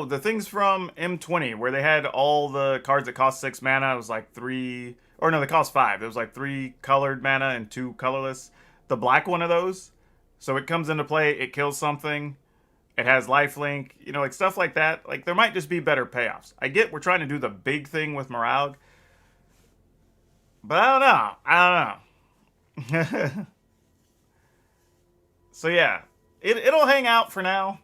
the things from M20 where they had all the cards that cost 6 mana. It was like 3, or no, they cost 5. It was like 3 colored mana and 2 colorless. The black one of those. So it comes into play, it kills something. It has lifelink, you know, like stuff like that. Like there might just be better payoffs. I get we're trying to do the big thing with Morale, but I don't know. So yeah, it'll hang out for now.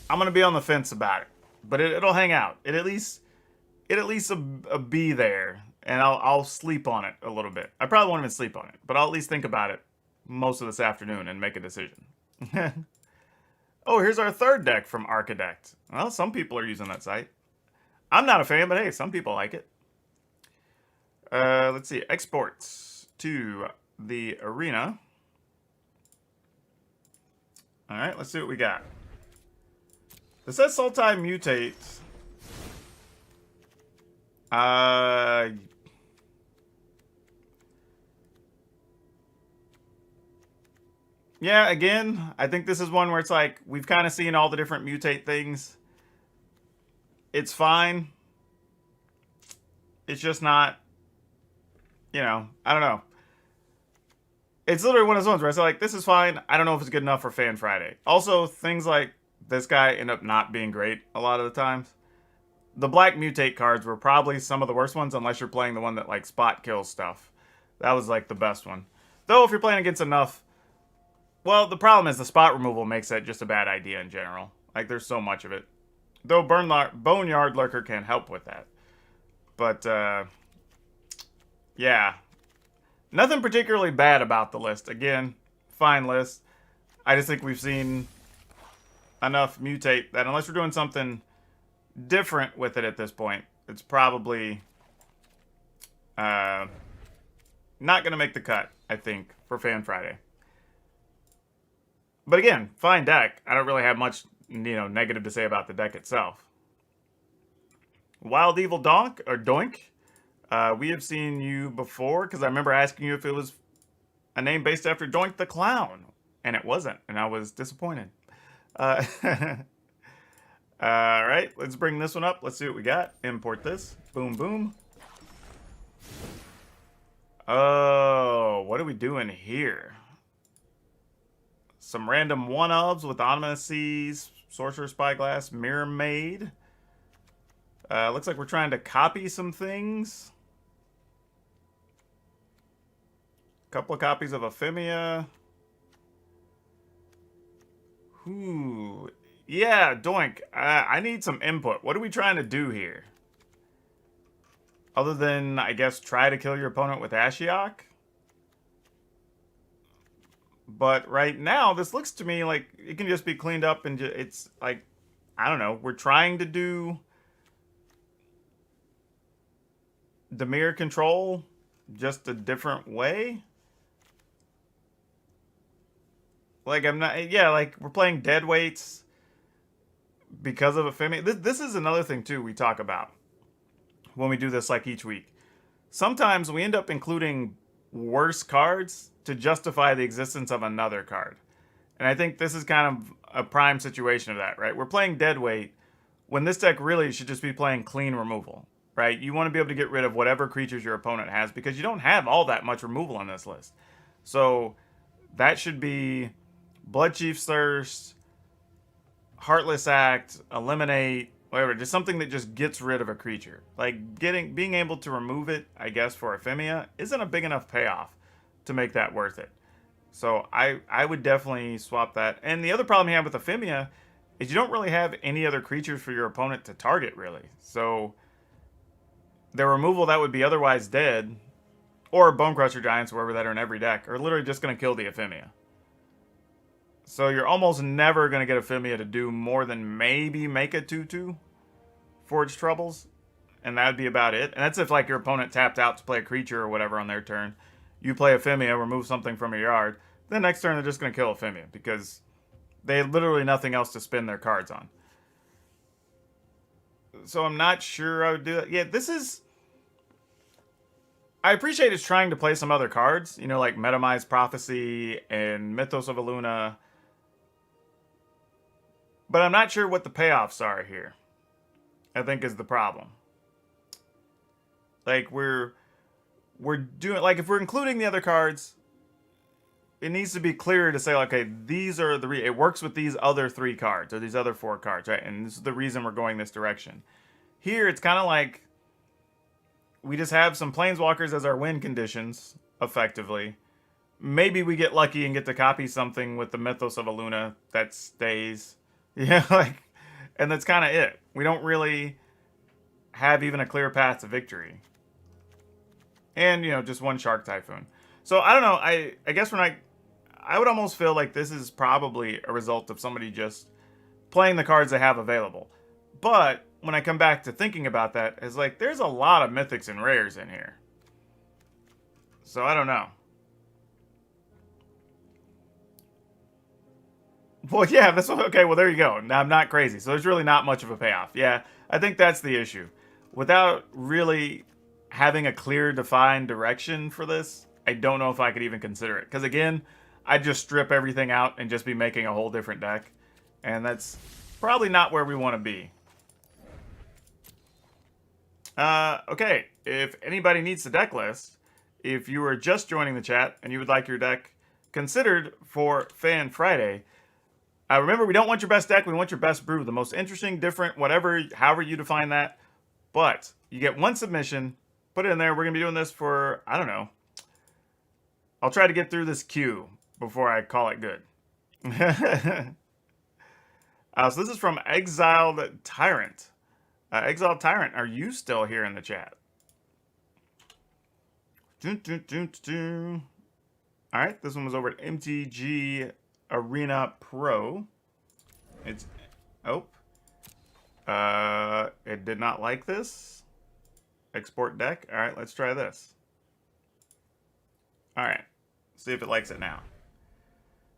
I'm gonna be on the fence about it, but it'll hang out. It at least be there, and I'll sleep on it a little bit. I probably won't even sleep on it, but I'll at least think about it most of this afternoon and make a decision. Oh, here's our third deck from Archidect. Well, some people are using that site. I'm not a fan, but hey, some people like it. Let's see. Exports to the arena. All right, let's see what we got. This says Sultai Mutate. Yeah, again, I think this is one where it's like, we've kind of seen all the different mutate things. It's fine. It's just not, you know, I don't know. It's literally one of those ones where it's like, this is fine. I don't know if it's good enough for Fan Friday. Also, things like this guy end up not being great a lot of the times. The black mutate cards were probably some of the worst ones, unless you're playing the one that like spot kills stuff. That was like the best one. Though if you're playing against enough, well, the problem is the spot removal makes that just a bad idea in general. Like there's so much of it. Though Boneyard Lurker can help with that. But yeah. Nothing particularly bad about the list. Again, fine list. I just think we've seen enough mutate that unless we're doing something different with it at this point, it's probably not going to make the cut, I think, for Fan Friday. But again, fine deck. I don't really have much, you know, negative to say about the deck itself. Wild Evil Donk, or Doink. We have seen you before, because I remember asking you if it was a name based after Doink the Clown. And it wasn't, and I was disappointed. Alright, let's bring this one up. Let's see what we got. Import this. Boom, boom. Oh, what are we doing here? Some random one-ofs with Onomacies, Sorcerer Spyglass, Mirror Maid. Looks like we're trying to copy some things. Couple of copies of Ephemia. Ooh. Yeah, Doink. I need some input. What are we trying to do here? Other than, I guess, try to kill your opponent with Ashiok? But right now, this looks to me like it can just be cleaned up and it's like, I don't know. We're trying to do Dimir control just a different way. Like, I'm not, yeah, like we're playing dead weights because of Ephemia. This is another thing too we talk about when we do this like each week. Sometimes we end up including worse cards to justify the existence of another card. And I think this is kind of a prime situation of that, right? We're playing deadweight when this deck really should just be playing clean removal, right? You want to be able to get rid of whatever creatures your opponent has because you don't have all that much removal on this list. So that should be Bloodchief's Thirst, Heartless Act, Eliminate, whatever. Just something that just gets rid of a creature. Like being able to remove it, I guess, for Ephemia isn't a big enough payoff to make that worth it. So I would definitely swap that. And the other problem you have with Ephemia is you don't really have any other creatures for your opponent to target, really. So the removal that would be otherwise dead, or Bonecrusher Giants, wherever that are in every deck, are literally just going to kill the Ephemia. So you're almost never going to get Ephemia to do more than maybe make a 2/2 Forge Troubles. And that would be about it. And that's if like your opponent tapped out to play a creature or whatever on their turn. You play Ephemia, remove something from your yard. Then next turn they're just going to kill Ephemia because they have literally nothing else to spin their cards on. So I'm not sure I would do that. Yeah, this is... I appreciate it's trying to play some other cards, you know, like Metamized Prophecy and Mythos of Aluna. But I'm not sure what the payoffs are here, I think is the problem. Like, we're doing, like, if we're including the other cards, it needs to be clearer to say, okay, these are it works with these other 3 cards or these other 4 cards, right? And this is the reason we're going this direction. Here, it's kind of like we just have some planeswalkers as our win conditions, effectively. Maybe we get lucky and get to copy something with the Mythos of Aluna that stays. Yeah, like, and that's kind of it. We don't really have even a clear path to victory. And, you know, just one Shark Typhoon. So, I don't know. I guess when I would almost feel like this is probably a result of somebody just playing the cards they have available. But when I come back to thinking about that, it's like there's a lot of mythics and rares in here. So I don't know. Well, yeah, that's okay. Well, there you go. Now I'm not crazy. So there's really not much of a payoff. Yeah, I think that's the issue. Without really having a clear, defined direction for this, I don't know if I could even consider it. Because again, I'd just strip everything out and just be making a whole different deck. And that's probably not where we want to be. Okay, if anybody needs the deck list, if you are just joining the chat and you would like your deck considered for Fan Friday, remember, we don't want your best deck, we want your best brew, the most interesting, different, whatever, however you define that. But you get one submission, put it in there. We're going to be doing this for, I don't know. I'll try to get through this queue before I call it good. So this is from Exiled Tyrant. Exiled Tyrant, are you still here in the chat? All right, this one was over at MTG Arena Pro. It's it did not like this. Export deck. All right, let's try this. All right, see if it likes it now.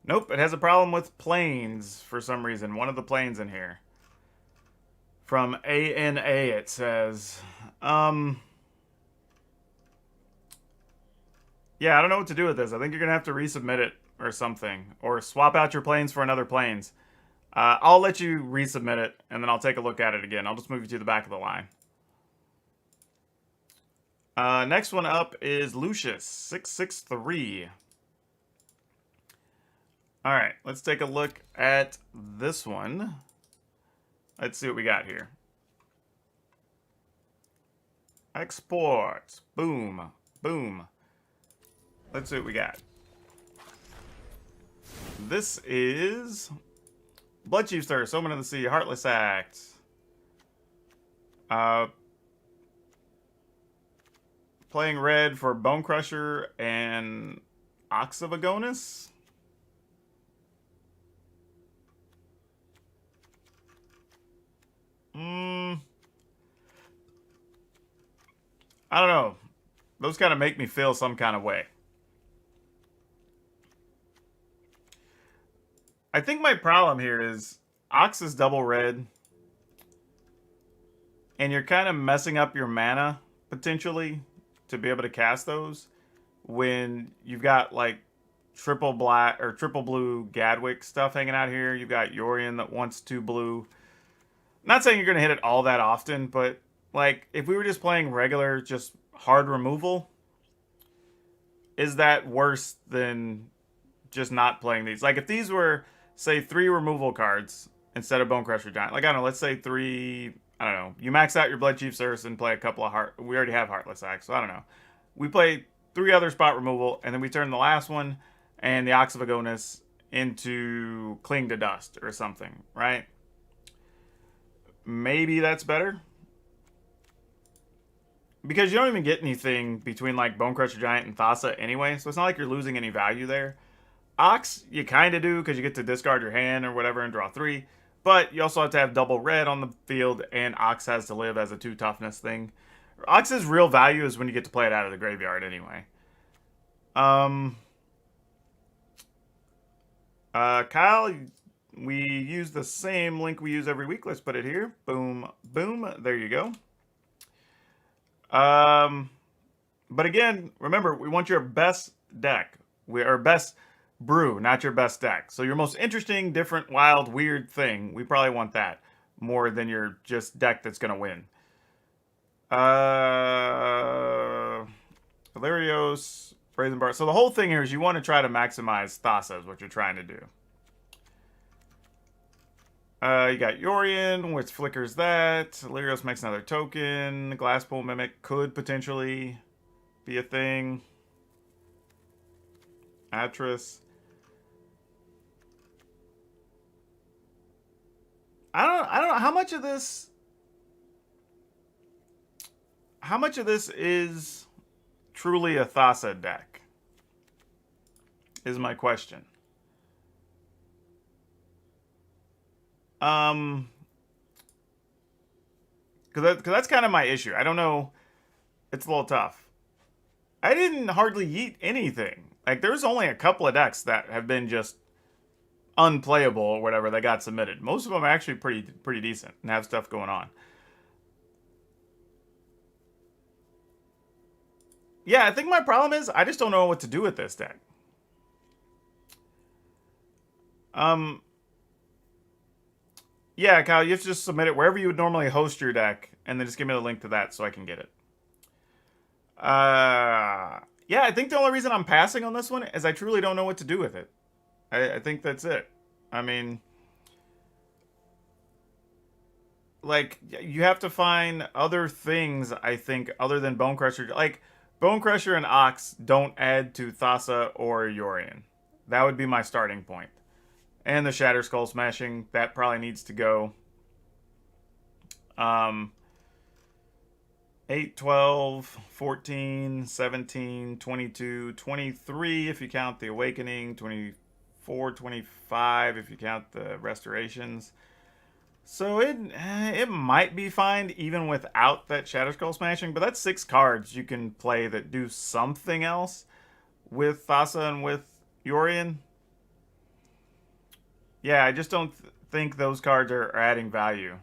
Nope, it has a problem with planes for some reason. One of the planes in here. From ANA, it says, yeah, I don't know what to do with this. I think you're going to have to resubmit it or something. Or swap out your planes for another planes. I'll let you resubmit it, and then I'll take a look at it again. I'll just move you to the back of the line. Next one up is Lucius, 663. All right, let's take a look at this one. Let's see what we got here. Export. Boom. Boom. Let's see what we got. This is Bloodchief Stir, Summon in the Sea, Heartless Act. Playing red for Bone Crusher and Oxyvagonus. I don't know. Those kind of make me feel some kind of way. I think my problem here is Ox is double red. And you're kind of messing up your mana, potentially, to be able to cast those. When you've got, like, triple black or triple blue Gadwick stuff hanging out here. You've got Yorion that wants 2 blue. Not saying you're going to hit it all that often, but, like, if we were just playing regular, just hard removal, is that worse than just not playing these? Like, if these were, say, 3 removal cards instead of Bone Crusher Giant, like, I don't know, let's say 3, I don't know, you max out your Bloodchief Circe and play a couple of we already have Heartless Axe, so I don't know. We play 3 other spot removal, and then we turn the last one and the Oxyvagonus into Cling to Dust or something, right? Maybe that's better. Because you don't even get anything between, like, Bone Crusher Giant and Thassa anyway, so it's not like you're losing any value there. Ox, you kind of do, because you get to discard your hand or whatever and draw 3. But you also have to have double red on the field, and Ox has to live as a 2 toughness thing. Ox's real value is when you get to play it out of the graveyard anyway. Kyle, we use the same link we use every week. Let's put it here. Boom, boom. There you go. But again, remember, we want your best deck. Our best brew, not your best deck. So your most interesting, different, wild, weird thing, we probably want that more than your just deck that's going to win. Valerios, Brazen Bar. So the whole thing here is you want to try to maximize Thassa is what you're trying to do. You got Yorion, which flickers that. Valerios makes another token. Glasspool Mimic could potentially be a thing. Atris. I don't know how much of this is truly a Thassa deck is my question. Because that's kind of my issue. I don't know. It's a little tough. I didn't hardly yeet anything. Like, there's only a couple of decks that have been just unplayable or whatever that got submitted. Most of them are actually pretty decent and have stuff going on. Yeah, I think my problem is I just don't know what to do with this deck. Yeah, Kyle, you have to just submit it wherever you would normally host your deck, and then just give me the link to that so I can get it. Yeah, I think the only reason I'm passing on this one is I truly don't know what to do with it. I think that's it. I mean, like, you have to find other things, I think, other than Bone Crusher. Like, Bone Crusher and Ox don't add to Thassa or Yorion. That would be my starting point. And the Shatter Skull Smashing, that probably needs to go. 8, 12, 14, 17, 22, 23 if you count the Awakening, 24, 25 if you count the Restorations. So it might be fine even without that Shatter Skull Smashing, but that's 6 cards you can play that do something else with Thassa and with Yorion. Yeah, I just don't think those cards are adding value.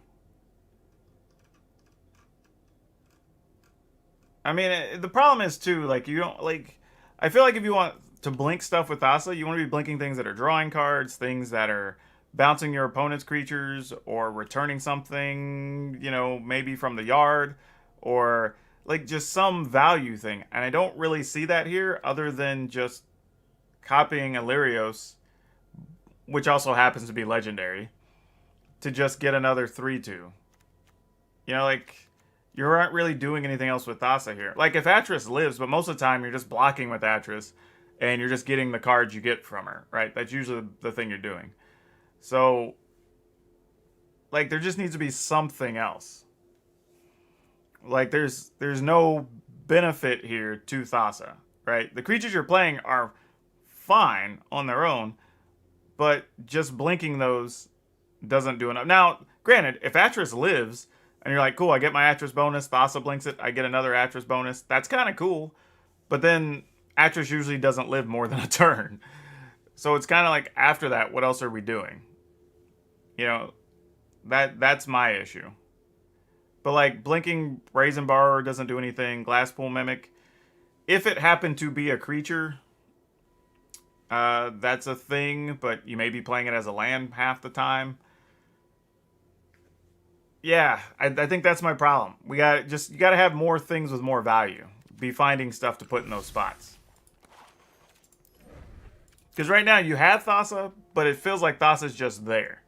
I mean, the problem is too, like, you don't, like, I feel like if you want to blink stuff with Thassa, you want to be blinking things that are drawing cards, things that are bouncing your opponent's creatures, or returning something, you know, maybe from the yard, or like just some value thing. And I don't really see that here other than just copying Illyrios, which also happens to be legendary, to just get another 3/2. You know, like, you aren't really doing anything else with Thassa here. Like, if Atris lives, but most of the time you're just blocking with Atris, and you're just getting the cards you get from her, right? That's usually the thing you're doing. So, like, there just needs to be something else. Like, there's no benefit here to Thassa, right? The creatures you're playing are fine on their own, but just blinking those doesn't do enough. Now, granted, if Atris lives, and you're like, cool, I get my Atris bonus, Thassa blinks it, I get another Atris bonus, that's kind of cool. But then Atris usually doesn't live more than a turn. So it's kind of like, after that, what else are we doing? You know, that's my issue. But like, blinking Brazen Borrower doesn't do anything. Glasspool Mimic, if it happened to be a creature, that's a thing, but you may be playing it as a land half the time. Yeah, I think that's my problem. You gotta have more things with more value. Be finding stuff to put in those spots. Because right now you have Thassa, but it feels like Thassa's just there.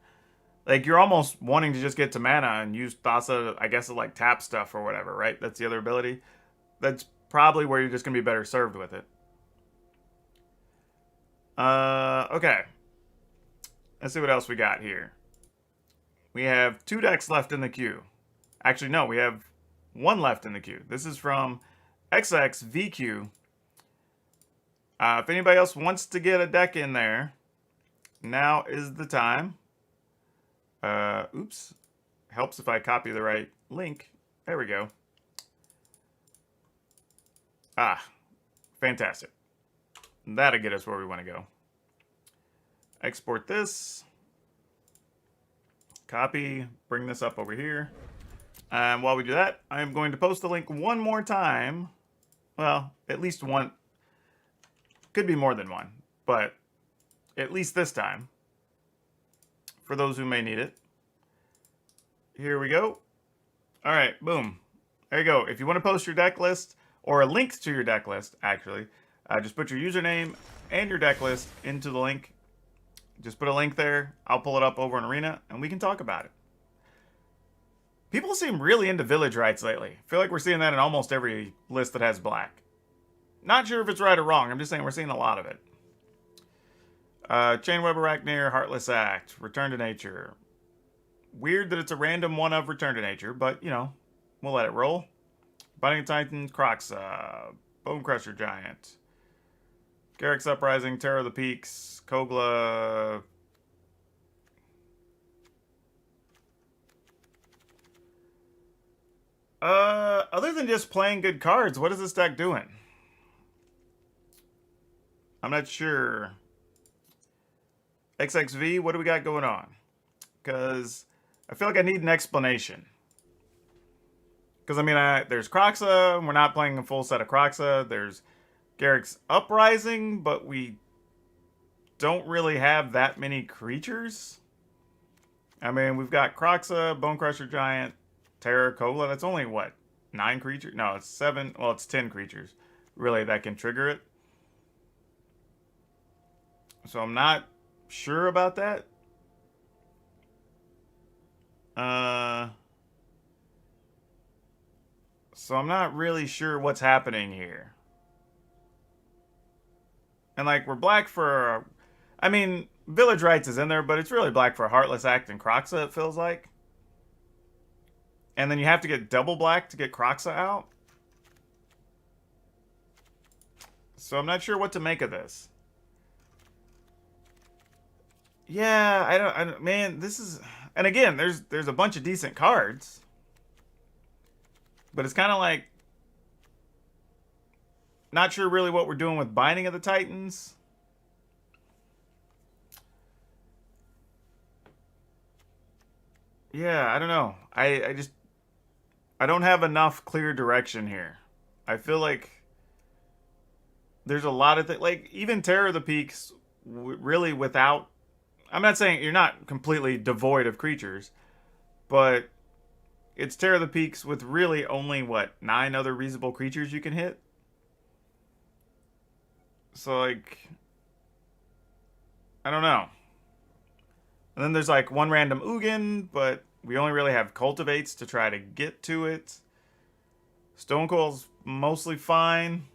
Like, you're almost wanting to just get to mana and use Thassa, I guess, to like tap stuff or whatever, right? That's the other ability. That's probably where you're just gonna be better served with it. Okay. Let's see what else we got here. We have 2 decks left in the queue. Actually, no, we have 1 left in the queue. This is from XXVQ. If anybody else wants to get a deck in there, now is the time. Oops. Helps if I copy the right link. There we go. Fantastic. That'll get us where we want to go. Export this. Copy. Bring this up over here. And while we do that, I'm going to post the link one more time Well, at least one. Could be more than one, but at least this time. For those who may need it. Here we go. All right, boom. There you go. If you want to post your deck list, or a link to your deck list, actually, just put your username and your deck list into the link. Just put a link there. I'll pull it up over in Arena, and we can talk about it. People seem really into village rights lately. I feel like we're seeing that in almost every list that has black. Not sure if it's right or wrong. I'm just saying we're seeing a lot of it. Chainweb Arachnir, Heartless Act, Return to Nature. Weird that it's a random one of Return to Nature, but, you know, we'll let it roll. Binding of Titans, Croxa, Bone Crusher Giant, Garrick's Uprising, Terror of the Peaks, Kogla. Other than just playing good cards, what is this deck doing? I'm not sure. XXV, what do we got going on? Because I feel like I need an explanation. Because, I mean, there's Croxa, and we're not playing a full set of Croxa. There's Garrick's Uprising, but we don't really have that many creatures. I mean, we've got Croxa, Bone Crusher Giant, Terror, Kogla. That's only, what, 9 creatures? No, it's 7. Well, it's 10 creatures, really, that can trigger it. So I'm not sure about that. So I'm not really sure what's happening here. And, like, we're black for... I mean, Village Rights is in there, but it's really black for Heartless Act and Croxa, it feels like. And then you have to get double black to get Croxa out. So I'm not sure what to make of this. Yeah, I don't, man, this is... And again, there's a bunch of decent cards. But it's kind of like... Not sure really what we're doing with Binding of the Titans. Yeah, I don't know. I don't have enough clear direction here. I feel like there's a lot of things. Like, even Terror of the Peaks, really without... I'm not saying you're not completely devoid of creatures, but it's Terror of the Peaks with really only, what, 9 other reasonable creatures you can hit? So, like, I don't know. And then there's, like, one random Ugin, but we only really have Cultivates to try to get to it. Stonecoil's mostly fine.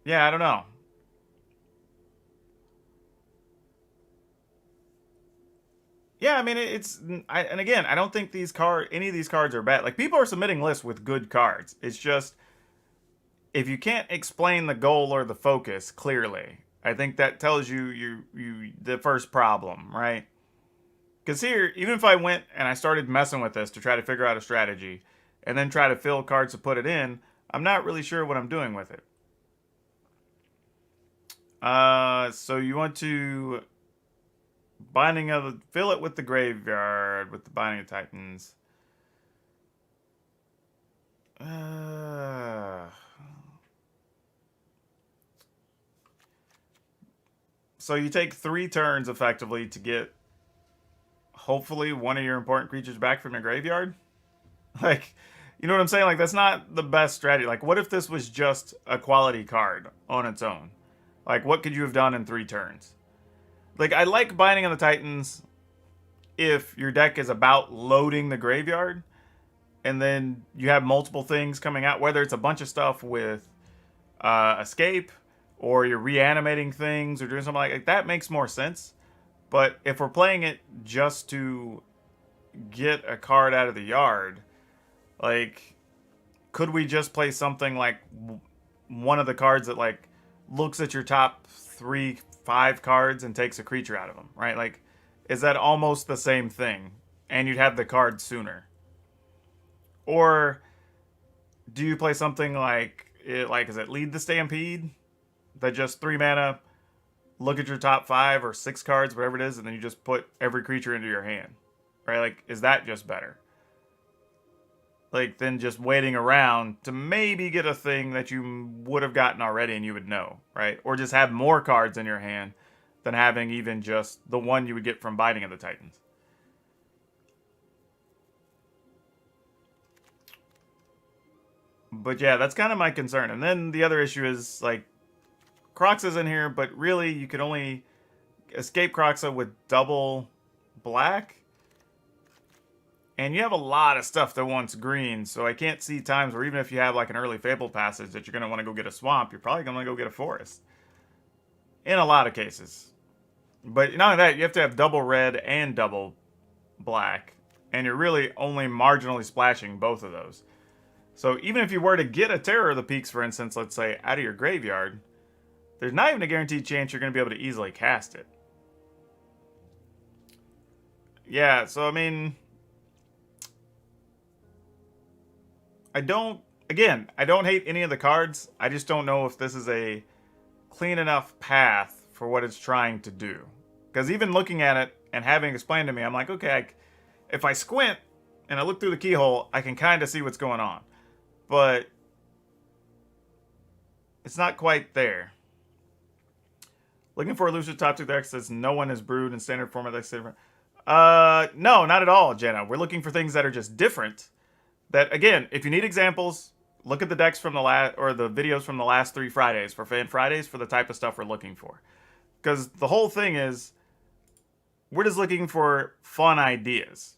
Yeah, I don't know. Yeah, I mean, and again, I don't think any of these cards are bad. Like, people are submitting lists with good cards. It's just, if you can't explain the goal or the focus clearly, I think that tells you the first problem, right? Because here, even if I went and I started messing with this to try to figure out a strategy, and then try to fill cards to put it in, I'm not really sure what I'm doing with it. So you want to... Fill it with the Graveyard, with the Binding of Titans. So you take 3 turns, effectively, to get, hopefully, one of your important creatures back from your graveyard? Like, you know what I'm saying? Like, that's not the best strategy. Like, what if this was just a quality card on its own? Like, what could you have done in 3 turns? Like, I like Binding of the Titans if your deck is about loading the graveyard, and then you have multiple things coming out, whether it's a bunch of stuff with Escape, or you're reanimating things, or doing something like that makes more sense. But if we're playing it just to get a card out of the yard, like, could we just play something like one of the cards that, like, looks at your top 3-5 cards and takes a creature out of them, right? Like, is that almost the same thing? And you'd have the card sooner. Or do you play something like is it Lead the Stampede? That just 3 mana, look at your top 5 or 6 cards, whatever it is, and then you just put every creature into your hand, right? Like, is that just better? like than just waiting around to maybe get a thing that you would have gotten already and you would know, right? Or just have more cards in your hand than having even just the one you would get from Binding of the Titans. But yeah, that's kind of my concern. And then the other issue is, like, Croxa's in here, but really you could only escape Croxa with double black. And you have a lot of stuff that wants green, so I can't see times where even if you have like an early Fable passage that you're going to want to go get a swamp, you're probably going to go get a forest. In a lot of cases. But not only that, you have to have double red and double black. And you're really only marginally splashing both of those. So even if you were to get a Terror of the Peaks, for instance, let's say, out of your graveyard, there's not even a guaranteed chance you're going to be able to easily cast it. Yeah, so I mean, I don't hate any of the cards. I just don't know if this is a clean enough path for what it's trying to do. Because even looking at it and having explained to me, I'm like, okay, if I squint and I look through the keyhole, I can kind of see what's going on. But it's not quite there. Looking for elusive top 2 decks says no one is brewed in standard format decks. No, not at all, Jenna. We're looking for things that are just different. That, again, if you need examples, look at the decks from the the videos from the last 3 Fridays for Fan Fridays for the type of stuff we're looking for. Because the whole thing is, we're just looking for fun ideas.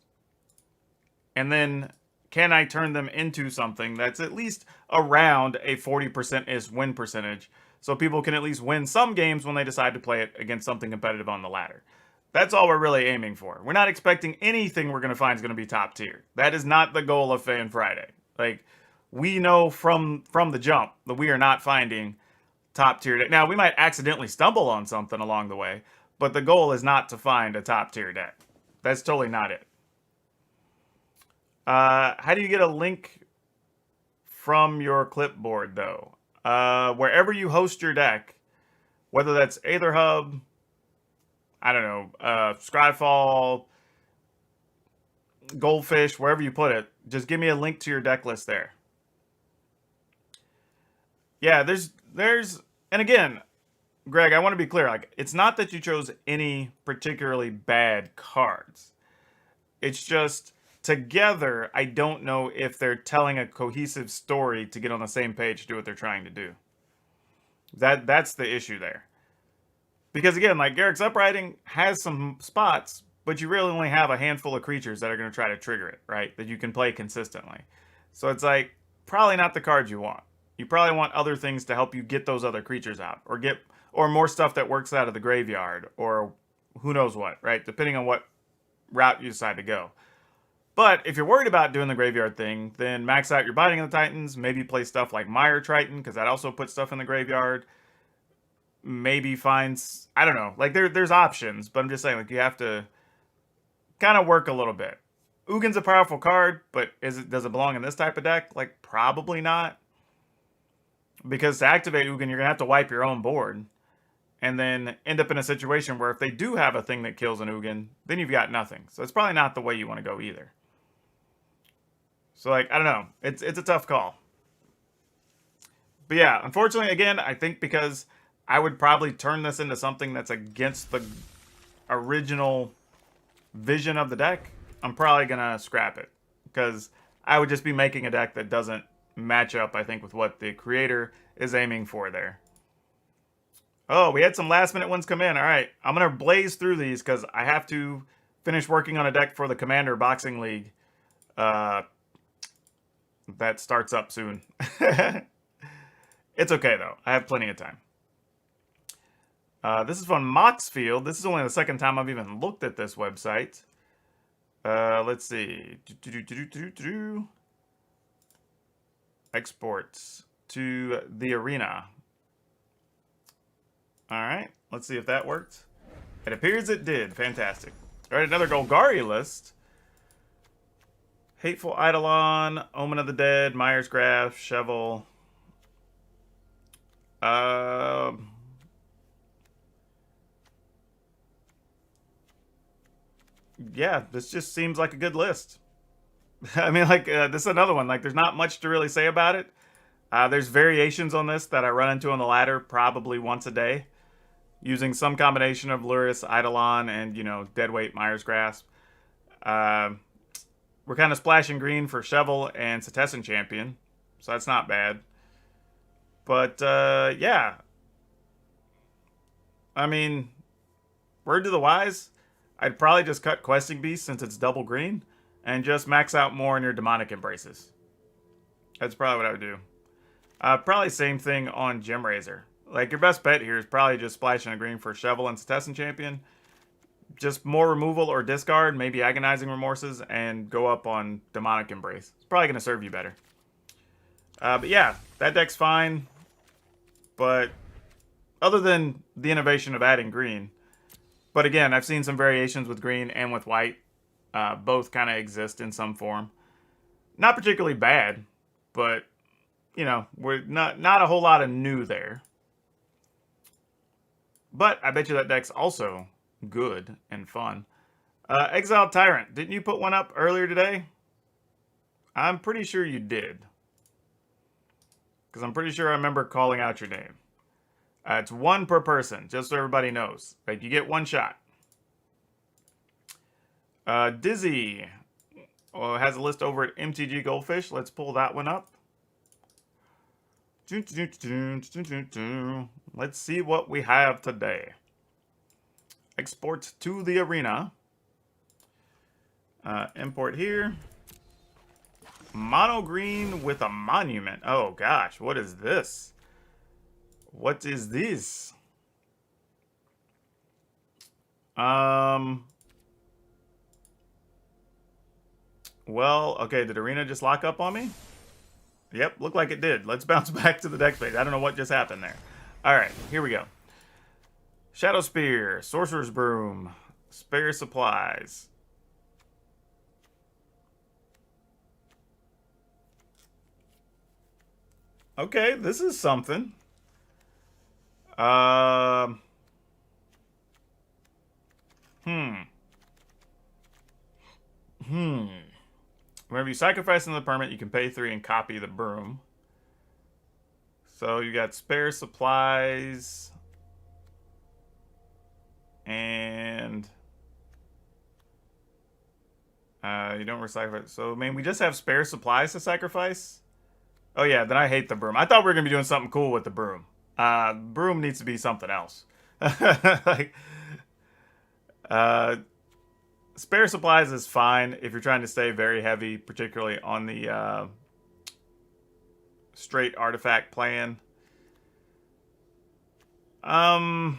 And then, can I turn them into something that's at least around a 40%-ish win percentage, so people can at least win some games when they decide to play it against something competitive on the ladder. That's all we're really aiming for. We're not expecting anything we're going to find is going to be top tier. That is not the goal of Fan Friday. Like, we know from the jump that we are not finding top tier deck. Now, we might accidentally stumble on something along the way, but the goal is not to find a top tier deck. That's totally not it. How do you get a link from your clipboard, though? Wherever you host your deck, whether that's AetherHub, I don't know, Scryfall, Goldfish, wherever you put it, just give me a link to your deck list there. Yeah, there's, and again, Greg, I want to be clear, like, it's not that you chose any particularly bad cards. It's just, together, I don't know if they're telling a cohesive story to get on the same page to do what they're trying to do. That's the issue there. Because again, like, Garrick's Uprising has some spots, but you really only have a handful of creatures that are going to try to trigger it, right? That you can play consistently. So it's like, probably not the cards you want. You probably want other things to help you get those other creatures out, or more stuff that works out of the graveyard, or who knows what, right? Depending on what route you decide to go. But if you're worried about doing the graveyard thing, then max out your Binding of the Titans, maybe play stuff like Mire Triton, because that also puts stuff in the graveyard. Maybe find, I don't know, like there's options, but I'm just saying, like, you have to kind of work a little bit. Ugin's a powerful card, but does it belong in this type of deck? Like, probably not. Because to activate Ugin, you're going to have to wipe your own board. And then end up in a situation where if they do have a thing that kills an Ugin, then you've got nothing. So it's probably not the way you want to go either. So, like, I don't know. It's a tough call. But yeah, unfortunately, again, I think because I would probably turn this into something that's against the original vision of the deck, I'm probably going to scrap it. Because I would just be making a deck that doesn't match up, I think, with what the creator is aiming for there. Oh, we had some last minute ones come in. All right, I'm going to blaze through these because I have to finish working on a deck for the Commander Boxing League. That starts up soon. It's okay, though. I have plenty of time. This is from Moxfield. This is only the second time I've even looked at this website. Let's see. Exports to the arena. All right, let's see if that worked. It appears it did. Fantastic. All right, another Golgari list. Hateful Eidolon, Omen of the Dead, Myers Graph, Cheval. Yeah, this just seems like a good list. I mean, like, this is another one. Like, there's not much to really say about it. There's variations on this that I run into on the ladder probably once a day, using some combination of Luris, Eidolon, and, you know, Deadweight, Myers Grasp. Uh, we're kind of splashing green for Shovel and Setessan Champion, so that's not bad. But, yeah. I mean, word to the wise, I'd probably just cut Questing Beast since it's double green, and just max out more in your Demonic Embraces. That's probably what I would do. Probably same thing on Gem Razor. Like, your best bet here is probably just splashing a green for Shovel and Setessan Champion. Just more removal or discard, maybe Agonizing Remorses, and go up on Demonic Embrace. It's probably going to serve you better. But yeah, that deck's fine. But other than the innovation of adding green, but again, I've seen some variations with green and with white. Both kind of exist in some form. Not particularly bad, but you know, we're not a whole lot of new there. But I bet you that deck's also good and fun. Exiled Tyrant, didn't you put one up earlier today? I'm pretty sure you did. Because I'm pretty sure I remember calling out your name. It's one per person, just so everybody knows. Like, you get one shot. Dizzy has a list over at MTG Goldfish. Let's pull that one up. Let's see what we have today. Export to the arena. Import here. Mono green with a monument. Oh gosh, what is this? What is this? Well, okay, did Arena just lock up on me? Yep, looked like it did. Let's bounce back to the deck page. I don't know what just happened there. Alright, here we go. Shadow Spear, Sorcerer's Broom, Spare Supplies. Okay, this is something. Whenever you sacrifice another permanent, you can pay 3 and copy the broom. So you got spare supplies. And you don't recycle it. So, I mean, we just have spare supplies to sacrifice. Oh, yeah, then I hate the broom. I thought we were going to be doing something cool with the broom. Broom needs to be something else. Like, spare supplies is fine if you're trying to stay very heavy, particularly on the straight artifact plan. I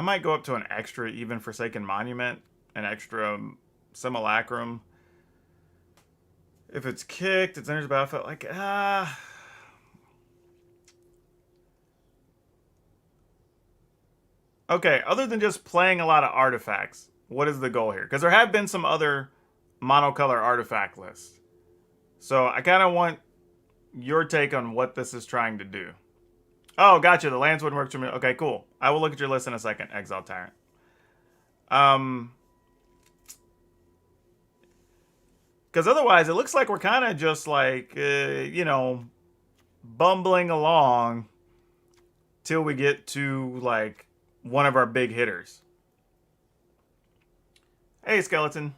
might go up to an extra even Forsaken Monument, an extra Simulacrum. If it's kicked, it's enters the battlefield. Like, okay, other than just playing a lot of artifacts, what is the goal here? Because there have been some other monocolor artifact lists. So I kind of want your take on what this is trying to do. Oh, gotcha. The lands wouldn't work for me. Okay, cool. I will look at your list in a second, Exiled Tyrant. Because otherwise, it looks like we're kind of just like, you know, bumbling along till we get to, like, one of our big hitters. Hey, Skeleton.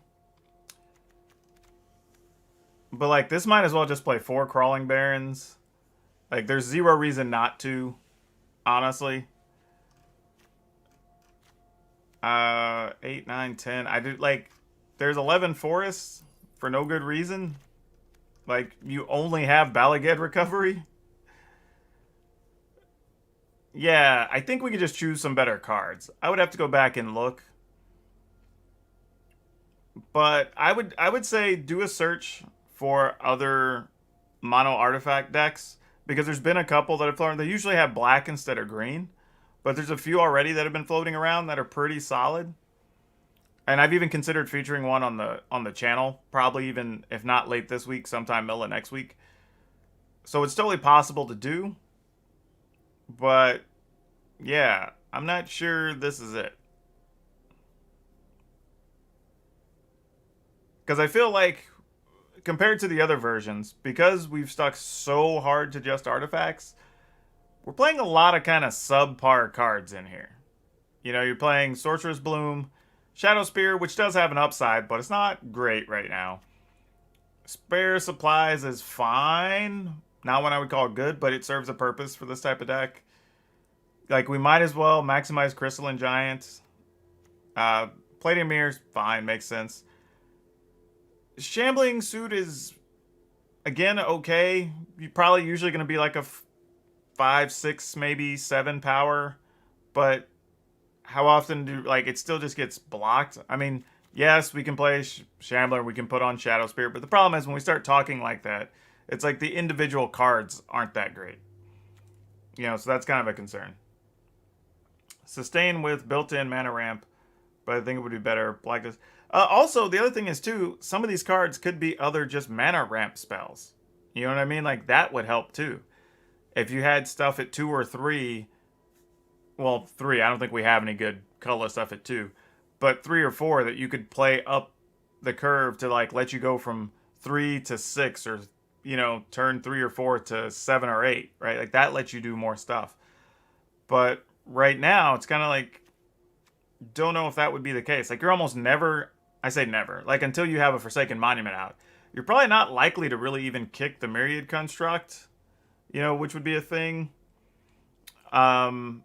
But, like, this might as well just play 4 Crawling Barons. Like, there's zero reason not to, honestly. 8, 9, 10. I did, like, there's 11 forests for no good reason. Like, you only have Bala Ged Recovery. Yeah, I think we could just choose some better cards. I would have to go back and look. But I would say do a search for other mono artifact decks, because there's been a couple that have floated. They usually have black instead of green, but there's a few already that have been floating around that are pretty solid. And I've even considered featuring one on the channel, probably even if not late this week, sometime middle of next week. So it's totally possible to do. But yeah, I'm not sure this is it. Because I feel like, compared to the other versions, because we've stuck so hard to just artifacts, we're playing a lot of kind of subpar cards in here. You know, you're playing Sorcerer's Bloom, Shadow Spear, which does have an upside, but it's not great right now. Spare Supplies is fine. Not what I would call good, but it serves a purpose for this type of deck. Like, we might as well maximize Crystalline Giant. Palladium Mirror's fine, makes sense. Shambling Suit is, again, okay. You're probably usually going to be like a 5, 6, maybe 7 power. But how often do, like, it still just gets blocked? I mean, yes, we can play Shambler, we can put on Shadow Spear, but the problem is when we start talking like that, it's like the individual cards aren't that great. You know, so that's kind of a concern. Sustain with built-in mana ramp, but I think it would be better like this. Also, the other thing is, too, some of these cards could be other just mana ramp spells. You know what I mean? Like, that would help, too. If you had stuff at 2 or 3, well, 3, I don't think we have any good color stuff at 2, but 3 or 4 that you could play up the curve to, like, let you go from 3 to 6 or, you know, turn 3 or 4 to 7 or 8, right? Like, that lets you do more stuff. But right now, it's kind of like, don't know if that would be the case. Like, you're almost never, I say never, like, until you have a Forsaken Monument out, you're probably not likely to really even kick the Myriad Construct, you know, which would be a thing. I'd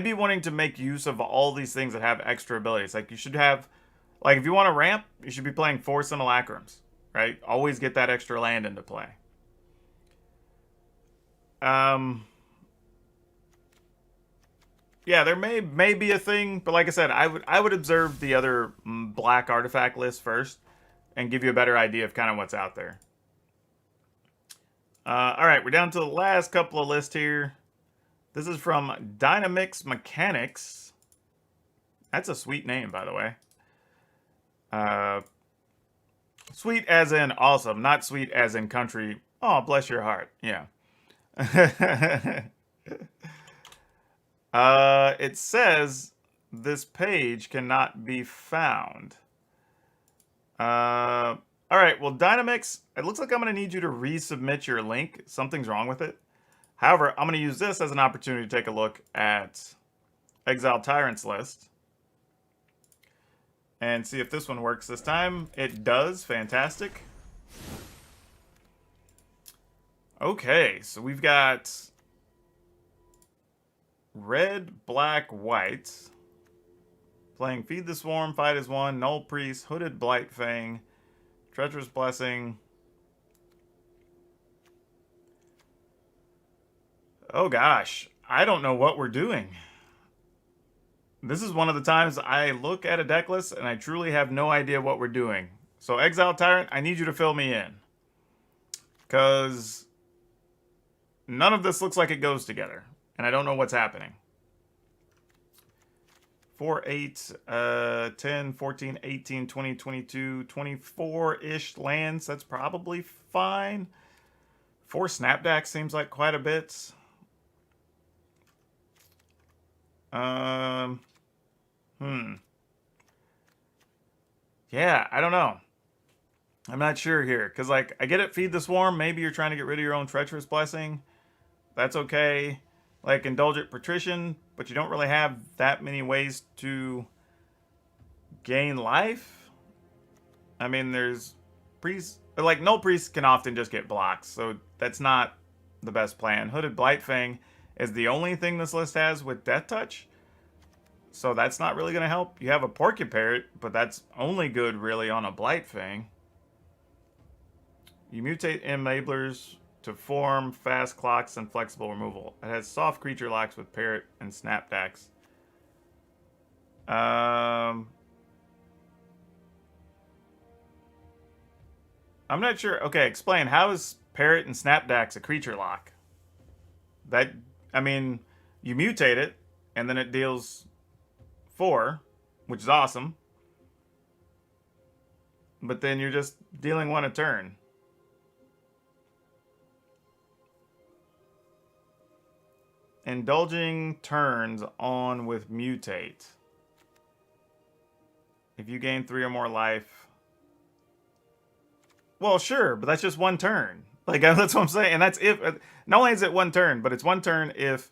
be wanting to make use of all these things that have extra abilities. Like, you should have, like, if you want to ramp, you should be playing 4 Simulacrums, right? Always get that extra land into play. Yeah, there may be a thing, but like I said, I would observe the other black artifact list first and give you a better idea of kind of what's out there. All right, we're down to the last couple of lists here. This is from Dynamix Mechanics. That's a sweet name, by the way. Sweet as in awesome, not sweet as in country. Oh, bless your heart. Yeah. It says this page cannot be found. All right, well, Dynamix, it looks like I'm going to need you to resubmit your link. Something's wrong with it. However, I'm going to use this as an opportunity to take a look at Exiled Tyrant's list and see if this one works this time. It does. Fantastic. Okay, so we've got red, black, white. Playing Feed the Swarm, Fight as One, Null Priest, Hooded Blightfang, Treacherous Blessing. Oh gosh, I don't know what we're doing. This is one of the times I look at a deck list and I truly have no idea what we're doing. So Exile Tyrant, I need you to fill me in. Because none of this looks like it goes together. And I don't know what's happening. 4, 8, 10, 14, 18, 20, 22, 24-ish lands. That's probably fine. 4 Snapdax seems like quite a bit. Yeah, I don't know. I'm not sure here. Because, like, I get it, Feed the Swarm. Maybe you're trying to get rid of your own Treacherous Blessing. That's okay. Like, Indulgent Patrician, but you don't really have that many ways to gain life. I mean, there's priests, like, Null Priests can often just get blocked, so that's not the best plan. Hooded Blightfang is the only thing this list has with Death Touch, so that's not really going to help. You have a Porcuparrot, but that's only good, really, on a Blightfang. You mutate enablers to form fast clocks and flexible removal. It has soft creature locks with Parrot and Snapdax. I'm not sure. Okay, explain. How is Parrot and Snapdax a creature lock? That, I mean, you mutate it, and then it deals 4, which is awesome. But then you're just dealing 1 a turn. Indulging turns on with mutate. If you gain 3 or more life, Well, sure, but that's just one turn. Like, that's what I'm saying. And that's if, not only is it one turn, but it's one turn if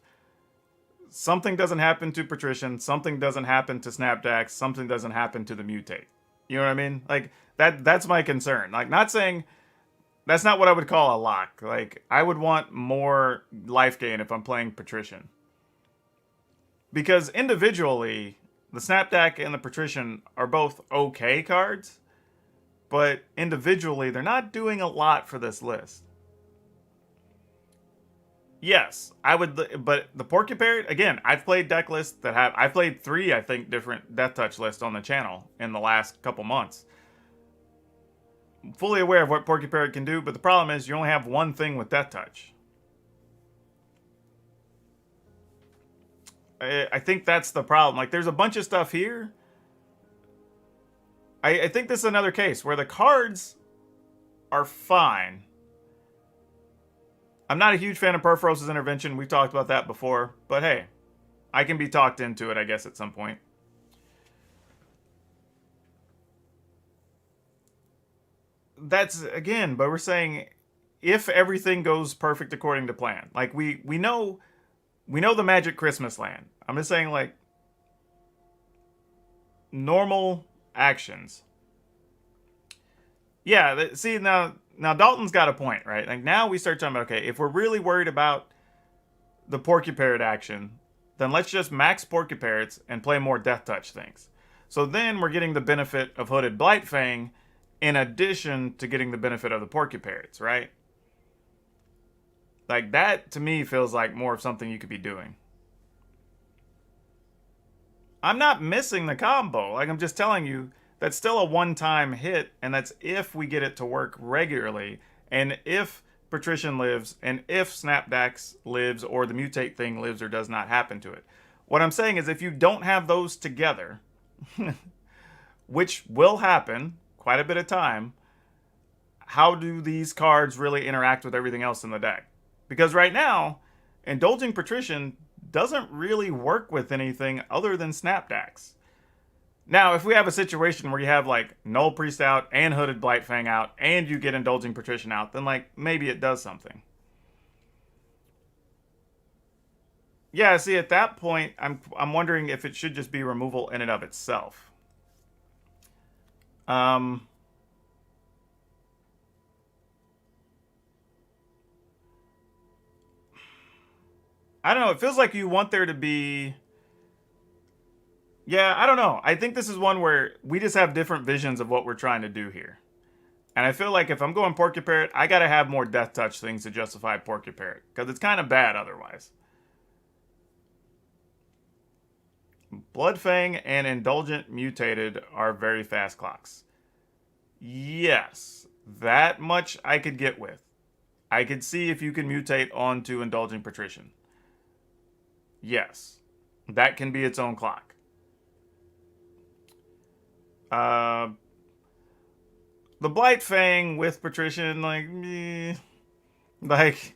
something doesn't happen to Patrician, something doesn't happen to Snapdax, something doesn't happen to the Mutate. You know what I mean? Like, that's my concern. Like, not saying, that's not what I would call a lock. Like, I would want more life gain if I'm playing Patrician. Because individually, the Snapdac and the Patrician are both okay cards, but individually, they're not doing a lot for this list. Yes, I would, but the Porcupine, again, I've played deck lists that have, I've played 3, I think, different Death Touch lists on the channel in the last couple months. I'm fully aware of what Porcupine can do, but the problem is you only have one thing with Death Touch. I think that's the problem. Like, there's a bunch of stuff here. I think this is another case where the cards are fine. I'm not a huge fan of Perforos's Intervention. We've talked about that before. But hey, I can be talked into it, I guess, at some point. That's, again, but we're saying if everything goes perfect according to plan. Like, we know the Magic Christmas Land. I'm just saying, like, normal actions. Yeah, see, now Dalton's got a point, right? Like, now we start talking about, okay, if we're really worried about the Porcupine action, then let's just max Porcupines and play more Death Touch things. So then we're getting the benefit of Hooded Blightfang in addition to getting the benefit of the Porcupines, right? Like, that, to me, feels like more of something you could be doing. I'm not missing the combo. Like, I'm just telling you, that's still a one-time hit, and that's if we get it to work regularly, and if Patrician lives, and if Snapdax lives, or the Mutate thing lives or does not happen to it. What I'm saying is, if you don't have those together, which will happen quite a bit of time, how do these cards really interact with everything else in the deck? Because right now, Indulging Patrician doesn't really work with anything other than Snapdax. Now, if we have a situation where you have, like, Null Priest out and Hooded Blightfang out and you get Indulging Patrician out, then, like, maybe it does something. Yeah, see, at that point, I'm wondering if it should just be removal in and of itself. I don't know. It feels like you want there to be... Yeah, I don't know. I think this is one where we just have different visions of what we're trying to do here. And I feel like if I'm going Porcupine, I gotta have more Death Touch things to justify Porcupine. Because it's kind of bad otherwise. Bloodfang and Indulgent Mutated are very fast clocks. Yes, that much I could get with. I could see if you can mutate onto Indulging Patrician. Yes, that can be its own clock. The Blightfang with Patrician, like, like,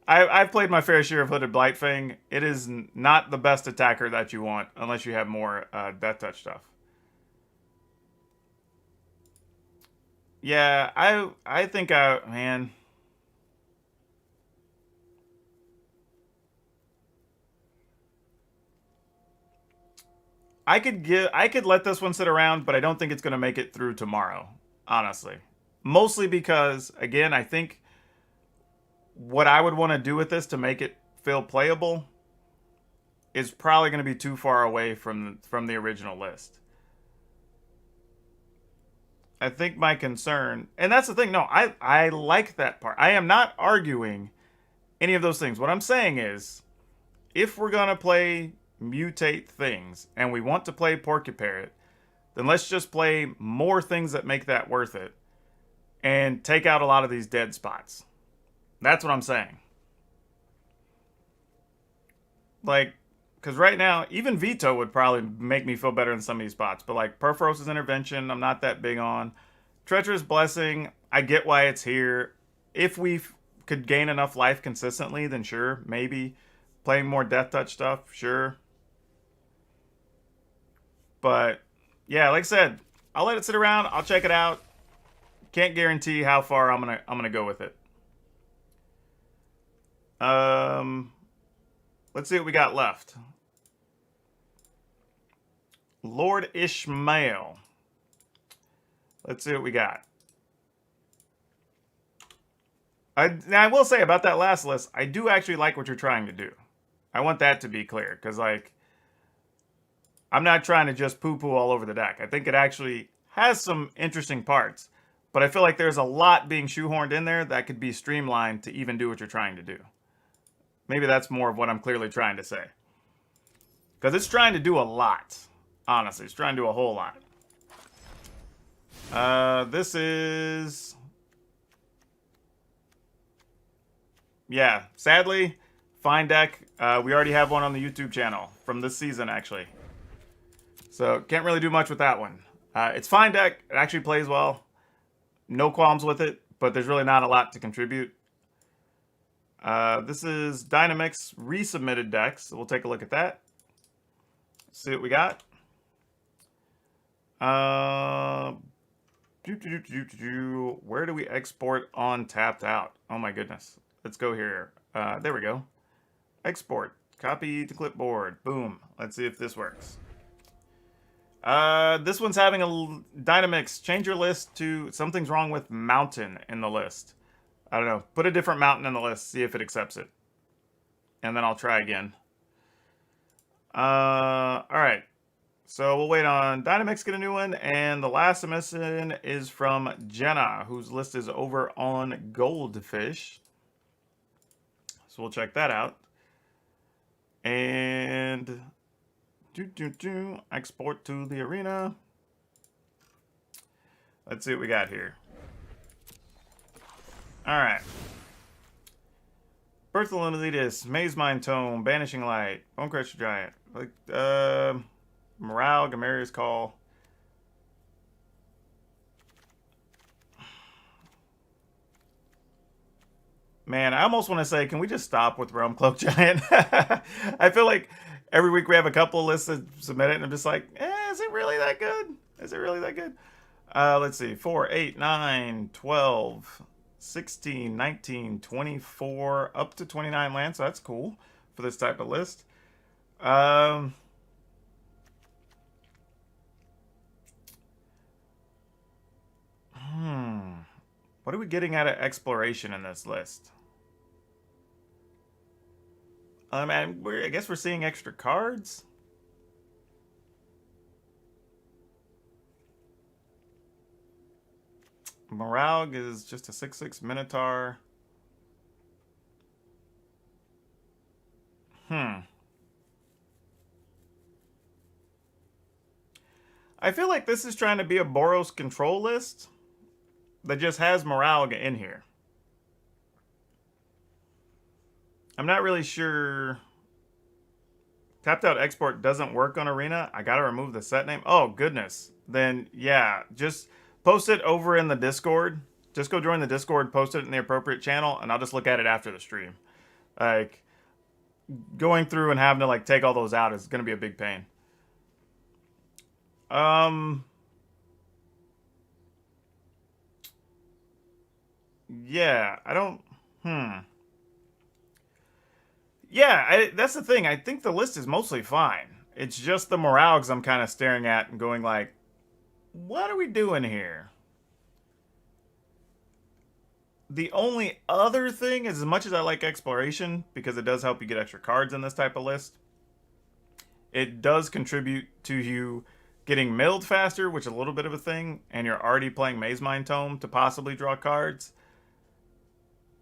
I've played my fair share of Hooded Blightfang. It is not the best attacker that you want unless you have more Death Touch stuff. Yeah, I think man. I could let this one sit around, but I don't think it's going to make it through tomorrow, honestly. Mostly because, again, I think what I would want to do with this to make it feel playable is probably going to be too far away from the original list. I think my concern, and that's the thing, no, I like that part. I am not arguing any of those things. What I'm saying is, if we're going to play mutate things and we want to play Porcupine, then let's just play more things that make that worth it and take out a lot of these dead spots. That's what I'm saying. Like, because right now, even Veto would probably make me feel better in some of these spots. But like Perforos's Intervention, I'm not that big on. Treacherous Blessing, I get why it's here. If we could gain enough life consistently, then sure, maybe. Playing more Death Touch stuff, sure. But, yeah, like I said, I'll let it sit around. I'll check it out. can't guarantee how far I'm gonna go with it. Let's see what we got left. Lord Ishmael. Let's see what we got. I will say about that last list, I do actually like what you're trying to do. I want that to be clear, because, like, I'm not trying to just poo-poo all over the deck. I think it actually has some interesting parts, but I feel like there's a lot being shoehorned in there that could be streamlined to even do what you're trying to do. Maybe that's more of what I'm clearly trying to say. Because it's trying to do a lot. Honestly, it's trying to do a whole lot. This is... Yeah, sadly, fine deck. We already have one on the YouTube channel from this season, actually. So, can't really do much with that one. It's fine deck. It actually plays well. No qualms with it, but there's really not a lot to contribute. This is Dynamic's resubmitted decks. So we'll take a look at that. See what we got. Where do we export on tapped out? Oh my goodness. Let's go here. There we go. Export. Copy to clipboard. Boom. Let's see if this works. This one's having a Dynamics. Change your list to something's wrong with mountain in the list. I don't know. Put a different mountain in the list. See if it accepts it. And then I'll try again. Alright. So we'll wait on Dynamics get a new one. And the last submission is from Jenna, whose list is over on Goldfish. So we'll check that out. And export to the arena. Let's see what we got here. Alright. Birth of Limelitis, Maze Mind Tome, Banishing Light, Bonecrusher Giant, like Morale, Gameria's Call. Man, I almost want to say, can we just stop with Realm Cloak Giant? I feel like every week we have a couple of lists that submit it, and I'm just like, is it really that good? Is it really that good? Let's see, 4, 8, 9, 12, 16, 19, 24, up to 29 lands, so that's cool for this type of list. What are we getting out of exploration in this list? I guess we're seeing extra cards. Morale is just a 6/6 Minotaur. I feel like this is trying to be a Boros control list that just has Morale in here. I'm not really sure. Tapped out export doesn't work on Arena. I gotta remove the set name. Oh, goodness. Then, yeah, just post it over in the Discord. Just go join the Discord, post it in the appropriate channel, and I'll just look at it after the stream. Like, going through and having to, like, take all those out is gonna be a big pain. Yeah, I don't... Yeah, that's the thing. I think the list is mostly fine. It's just the Morales I'm kind of staring at and going like, what are we doing here? The only other thing is, as much as I like exploration, because it does help you get extra cards in this type of list, it does contribute to you getting milled faster, which is a little bit of a thing, and you're already playing Maze Mind Tome to possibly draw cards.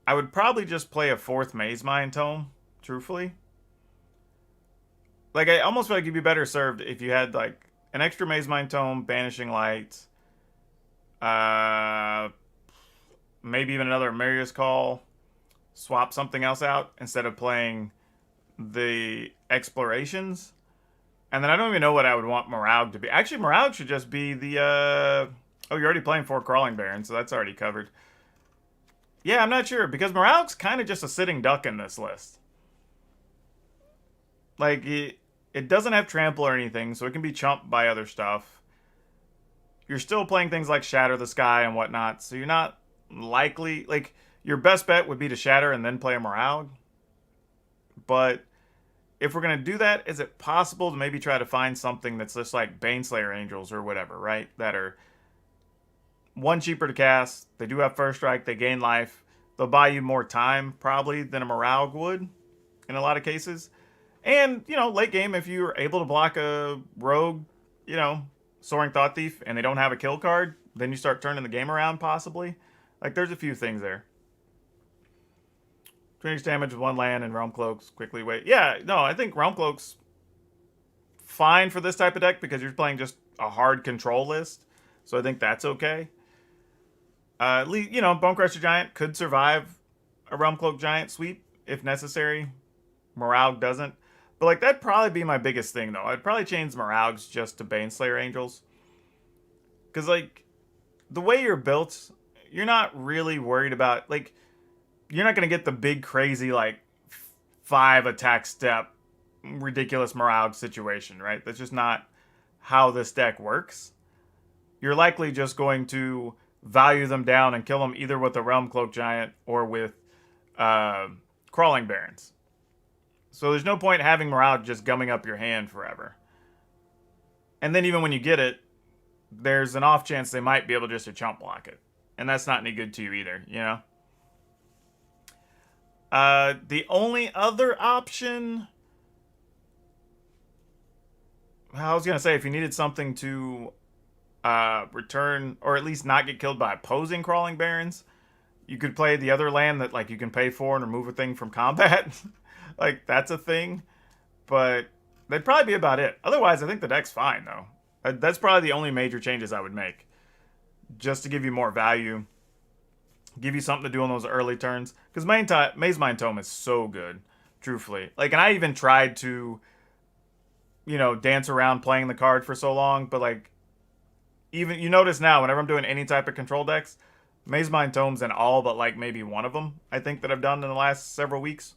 I would probably just play a 4th Maze Mind Tome, truthfully. Like, I almost feel like you'd be better served if you had, like, an extra Maze Mind Tome, Banishing Light, maybe even another Maria's Call, swap something else out instead of playing the explorations. And then I don't even know what I would want Morag to be. Actually, Morag should just be the, oh, you're already playing 4 Crawling Baron, so that's already covered. Yeah, I'm not sure, because Morag's kind of just a sitting duck in this list. Like, it doesn't have trample or anything, so it can be chumped by other stuff. you're still playing things like Shatter the Sky and whatnot, so you're not likely, like, your best bet would be to Shatter and then play a Morale. But if we're going to do that, is it possible to maybe try to find something that's just like Baneslayer Angels or whatever, right? That are one cheaper to cast, they do have first strike, they gain life, they'll buy you more time probably than a Morale would in a lot of cases. And, you know, late game, if you're able to block a rogue, you know, Soaring Thought Thief, and they don't have a kill card, then you start turning the game around possibly. Like, there's a few things there. 20 damage with one land and Realm Cloaks quickly wait. Yeah, no, I think Realm Cloaks fine for this type of deck because you're playing just a hard control list. So I think that's okay. You know, Bonecrusher Giant could survive a Realm Cloak Giant sweep if necessary. Morale doesn't. But, like, that'd probably be my biggest thing, though. I'd probably change Morales just to Baneslayer Angels. Because, like, the way you're built, you're not really worried about, like, you're not going to get the big, crazy, like, 5 attack step, ridiculous Morale situation, right? That's just not how this deck works. You're likely just going to value them down and kill them either with a Realm Cloak Giant or with Crawling Barrens. So there's no point having Morale just gumming up your hand forever. And then even when you get it, there's an off chance they might be able just to chump block it. And that's not any good to you either, you know? The only other option... I was going to say, if you needed something to return, or at least not get killed by opposing Crawling Barrens, you could play the other land that, like, you can pay for and remove a thing from combat. Like, that's a thing. But that'd probably be about it. Otherwise, I think the deck's fine, though. That's probably the only major changes I would make. Just to give you more value. Give you something to do on those early turns. Because Maze Mind Tome is so good, truthfully. Like, and I even tried to, you know, dance around playing the card for so long. But, like, even, you notice now, whenever I'm doing any type of control decks, Maze Mind Tome's in all but, like, maybe one of them, I think, that I've done in the last several weeks.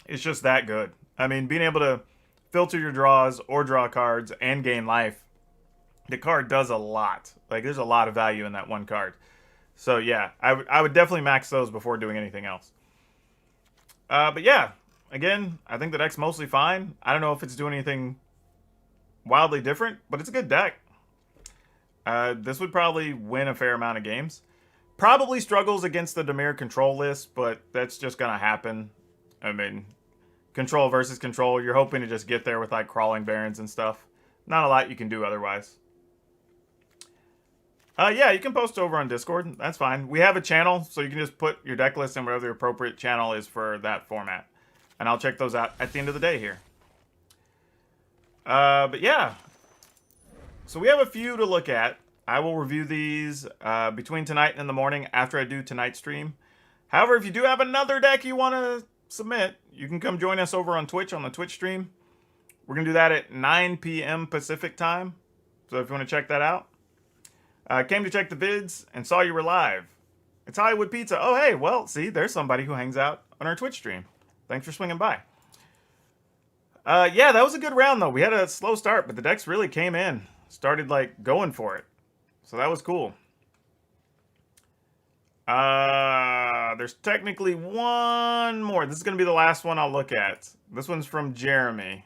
It's just that good. I mean, being able to filter your draws or draw cards and gain life, the card does a lot. Like, there's a lot of value in that one card. So, yeah, I would definitely max those before doing anything else. But, yeah, again, I think the deck's mostly fine. I don't know if it's doing anything wildly different, but it's a good deck. This would probably win a fair amount of games. Probably struggles against the Dimir control list, but that's just going to happen. I mean, control versus control. You're hoping to just get there with, like, Crawling Barrens and stuff. Not a lot you can do otherwise. Yeah, you can post over on Discord. That's fine. We have a channel, so you can just put your deck list in whatever the appropriate channel is for that format. And I'll check those out at the end of the day here. But yeah. So we have a few to look at. I will review these between tonight and in the morning after I do tonight's stream. However, if you do have another deck you want to submit, you can come join us over on Twitch on the Twitch stream. We're going to do that at 9 p.m. Pacific time. So if you want to check that out. Came to check the vids and saw you were live. It's Hollywood Pizza. Oh, hey, well, see, there's somebody who hangs out on our Twitch stream. Thanks for swinging by. Yeah, that was a good round, though. We had a slow start, but the decks really came in. Started, like, going for it. So that was cool. There's technically one more. This is going to be the last one I'll look at. This one's from Jeremy.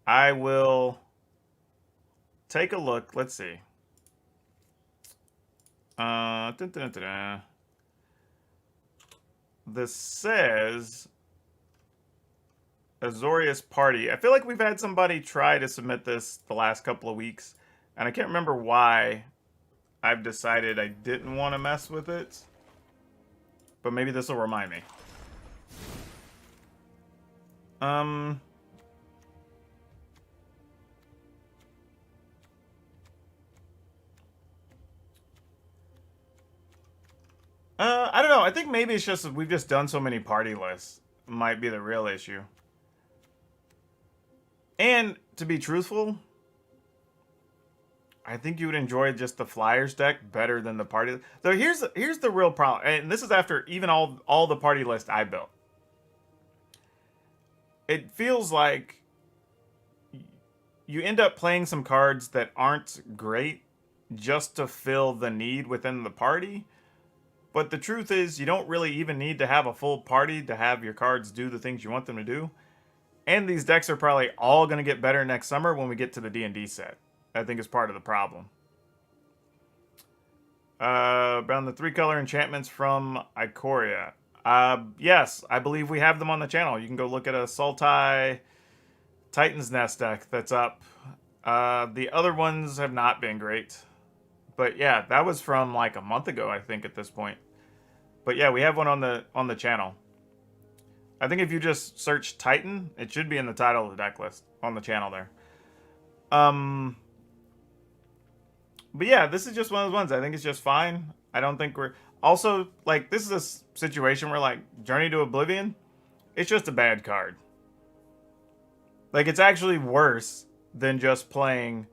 I will take a look. Let's see. This says Azorius Party. I feel like we've had somebody try to submit this the last couple of weeks, and I can't remember why I've decided I didn't want to mess with it, but maybe this will remind me. I don't know. I think maybe it's just that we've just done so many party lists. Might be the real issue. And to be truthful, I think you would enjoy just the Flyers deck better than the party. So here's the real problem, and this is after even all the party list I built. It feels like you end up playing some cards that aren't great just to fill the need within the party. But the truth is, you don't really even need to have a full party to have your cards do the things you want them to do. And these decks are probably all going to get better next summer when we get to the D&D set. I think is part of the problem. Around the 3-color enchantments from Ikoria. Yes, I believe we have them on the channel. You can go look at a Sultai Titan's Nest deck that's up. The other ones have not been great. But yeah, that was from like a month ago, I think, at this point. But yeah, we have one on the channel. I think if you just search Titan, it should be in the title of the deck list on the channel there. But yeah, this is just one of those ones. I think it's just fine. I don't think we're... Also, like, this is a situation where, like, Journey to Oblivion, it's just a bad card. Like, it's actually worse than just playing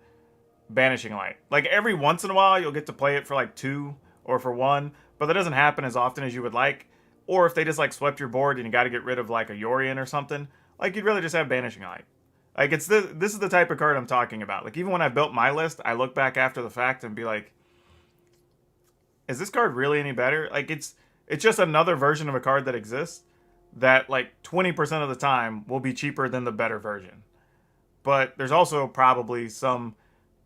Banishing Light. Like, every once in a while, you'll get to play it for, like, 2 or for 1, but that doesn't happen as often as you would like. Or if they just, like, swept your board and you got to get rid of, like, a Yorion or something, like, you'd rather just have Banishing Light. Like, this is the type of card I'm talking about. Like, even when I built my list, I look back after the fact and be like, is this card really any better? Like, it's just another version of a card that exists that, like, 20% of the time will be cheaper than the better version. But there's also probably some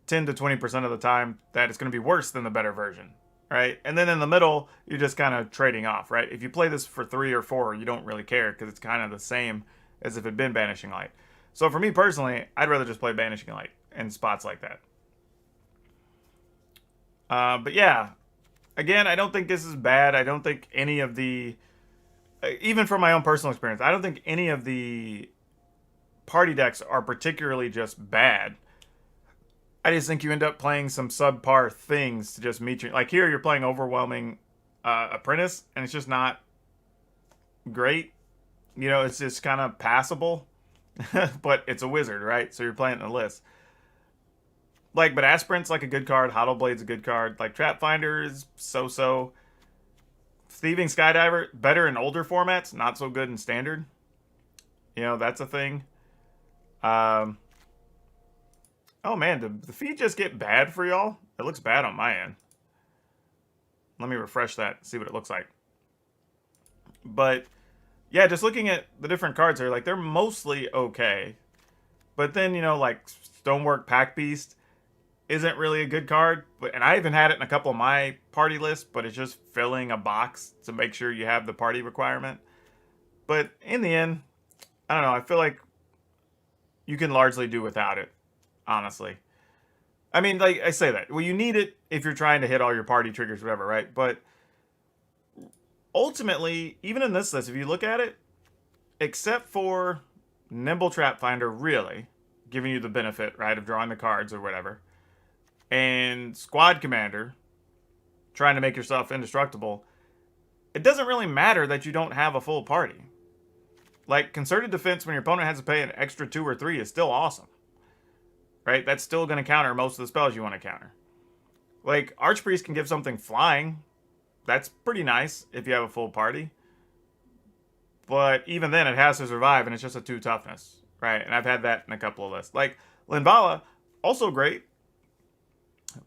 10 to 20% of the time that it's going to be worse than the better version, right? And then in the middle, you're just kind of trading off, right? If you play this for 3 or 4, you don't really care because it's kind of the same as if it had been Banishing Light. So for me personally, I'd rather just play Banishing Light in spots like that. But yeah, again, I don't think this is bad. I don't think any of the... Even from my own personal experience, I don't think any of the party decks are particularly just bad. I just think you end up playing some subpar things to just meet you. Like here, you're playing Overwhelming Apprentice, and it's just not great. You know, it's just kind of passable. But it's a wizard, right? So you're playing in the list. Like, but Aspirant's like a good card. Hodl Blade's a good card. Like, Trap Finder is so-so. Thieving Skydiver, better in older formats. Not so good in standard. You know, that's a thing. Oh, man, did the feed just get bad for y'all? It looks bad on my end. Let me refresh that, see what it looks like. But... yeah, just looking at the different cards here, like, they're mostly okay. But then, you know, like, Stonework Pack Beast isn't really a good card. And I even had it in a couple of my party lists, but it's just filling a box to make sure you have the party requirement. But in the end, I don't know, I feel like you can largely do without it, honestly. I mean, like, I say that. Well, you need it if you're trying to hit all your party triggers, whatever, right? But... ultimately, even in this list, if you look at it, except for Nimble Trap Finder, really, giving you the benefit, right, of drawing the cards or whatever, and Squad Commander, trying to make yourself indestructible, it doesn't really matter that you don't have a full party. Like, Concerted Defense, when your opponent has to pay an extra 2 or 3, is still awesome. Right? That's still going to counter most of the spells you want to counter. Like, Archpriest can give something flying. That's pretty nice if you have a full party. But even then, it has to survive, and it's just a 2 toughness. Right? And I've had that in a couple of lists. Like, Linvala, also great.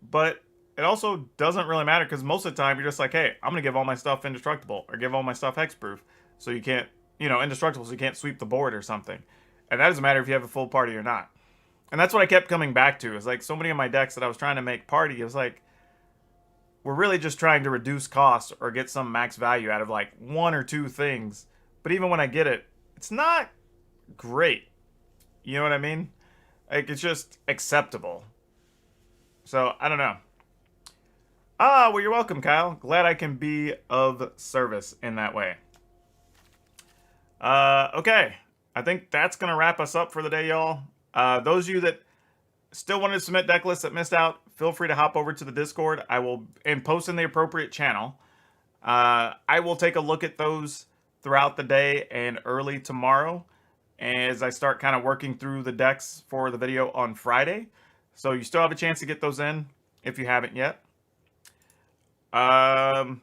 But it also doesn't really matter, because most of the time, you're just like, hey, I'm going to give all my stuff indestructible, or give all my stuff hexproof, so you can't, you know, indestructible, so you can't sweep the board or something. And that doesn't matter if you have a full party or not. And that's what I kept coming back to, is like, so many of my decks that I was trying to make party, it was like, we're really just trying to reduce costs or get some max value out of like 1 or 2 things. But even when I get it, it's not great. You know what I mean? Like, it's just acceptable. So, I don't know. Ah, well, you're welcome, Kyle. Glad I can be of service in that way. Okay. I think that's going to wrap us up for the day, y'all. Those of you that still wanted to submit deck lists that missed out, feel free to hop over to the Discord. I will and post in the appropriate channel. I will take a look at those throughout the day and early tomorrow as I start kind of working through the decks for the video on Friday. So you still have a chance to get those in if you haven't yet. Other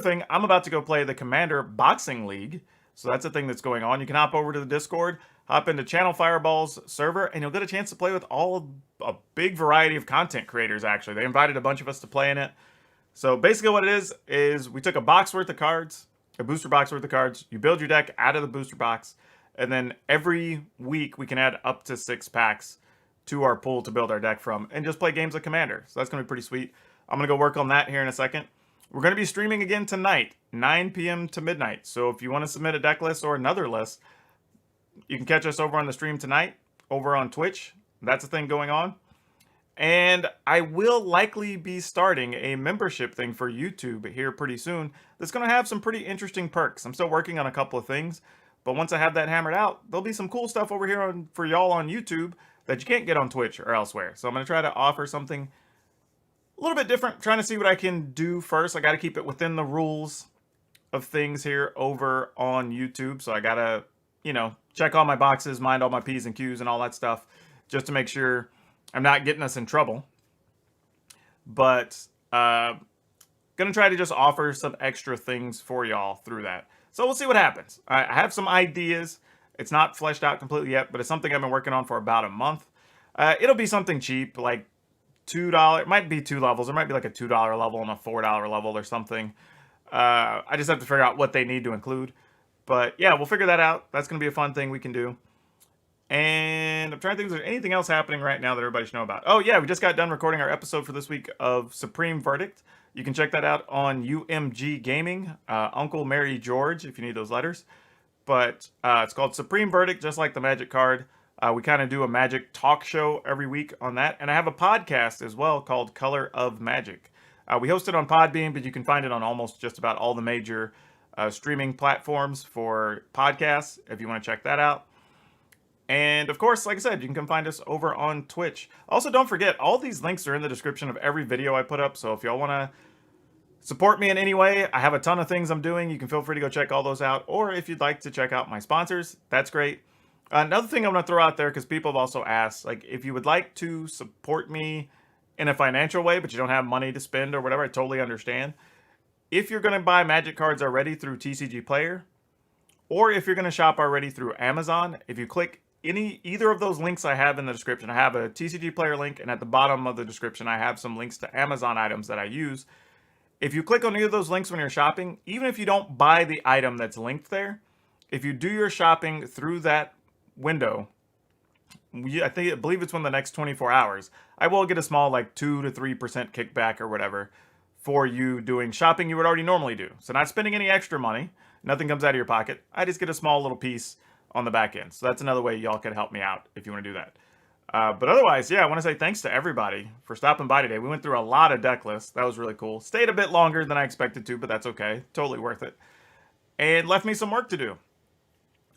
thing, I'm about to go play the Commander Boxing League. So that's a thing that's going on. You can hop over to the Discord, hop into Channel Fireball's server, and you'll get a chance to play with a big variety of content creators, actually. They invited a bunch of us to play in it. So basically what it is we took a box worth of cards, a booster box worth of cards. You build your deck out of the booster box, and then every week we can add up to 6 packs to our pool to build our deck from, and just play games of Commander. So that's going to be pretty sweet. I'm going to go work on that here in a second. We're going to be streaming again tonight, 9 p.m. to midnight. So if you want to submit a deck list or another list, you can catch us over on the stream tonight, over on Twitch. That's a thing going on. And I will likely be starting a membership thing for YouTube here pretty soon that's going to have some pretty interesting perks. I'm still working on a couple of things, but once I have that hammered out, there'll be some cool stuff over here for y'all on YouTube that you can't get on Twitch or elsewhere. So I'm going to try to offer something a little bit different, trying to see what I can do first. I got to keep it within the rules of things here over on YouTube. So I got to, check all my boxes, mind all my P's and Q's and all that stuff, just to make sure I'm not getting us in trouble. But gonna try to just offer some extra things for y'all through that. So we'll see what happens. I have some ideas. It's not fleshed out completely yet, but it's something I've been working on for about a month. It'll be something cheap, like $2. It might be 2 levels. There might be like a $2 level and a $4 level or something. I just have to figure out what they need to include. But yeah, we'll figure that out. That's going to be a fun thing we can do. And I'm trying to think if there's anything else happening right now that everybody should know about. Oh yeah, we just got done recording our episode for this week of Supreme Verdict. You can check that out on UMG Gaming, Uncle Mary George, if you need those letters. But it's called Supreme Verdict, just like the Magic card. We kind of do a Magic talk show every week on that. And I have a podcast as well called Color of Magic. We host it on Podbean, but you can find it on almost just about all the major streaming platforms for podcasts if you want to check that out. And of course, like I said, you can come find us over on Twitch. Also, don't forget, all these links are in the description of every video I put up. So if y'all want to support me in any way, I have a ton of things I'm doing. You can feel free to go check all those out. Or if you'd like to check out my sponsors, that's great. Another thing I'm going to throw out there, because people have also asked, like, if you would like to support me in a financial way, but you don't have money to spend or whatever, I totally understand. If you're going to buy Magic cards already through TCGPlayer, or if you're going to shop already through Amazon, if you click either of those links I have in the description, I have a TCGPlayer link, and at the bottom of the description, I have some links to Amazon items that I use. If you click on either of those links when you're shopping, even if you don't buy the item that's linked there, if you do your shopping through that window, I believe it's within the next 24 hours, I will get a small, like 2 to 3% kickback or whatever for you doing shopping you would already normally do. So not spending any extra money, nothing comes out of your pocket. I just get a small little piece on the back end. So that's another way y'all can help me out if you want to do that. But otherwise, yeah, I want to say thanks to everybody for stopping by today. We went through a lot of deck lists. That was really cool. Stayed a bit longer than I expected to, but that's okay. Totally worth it. And left me some work to do,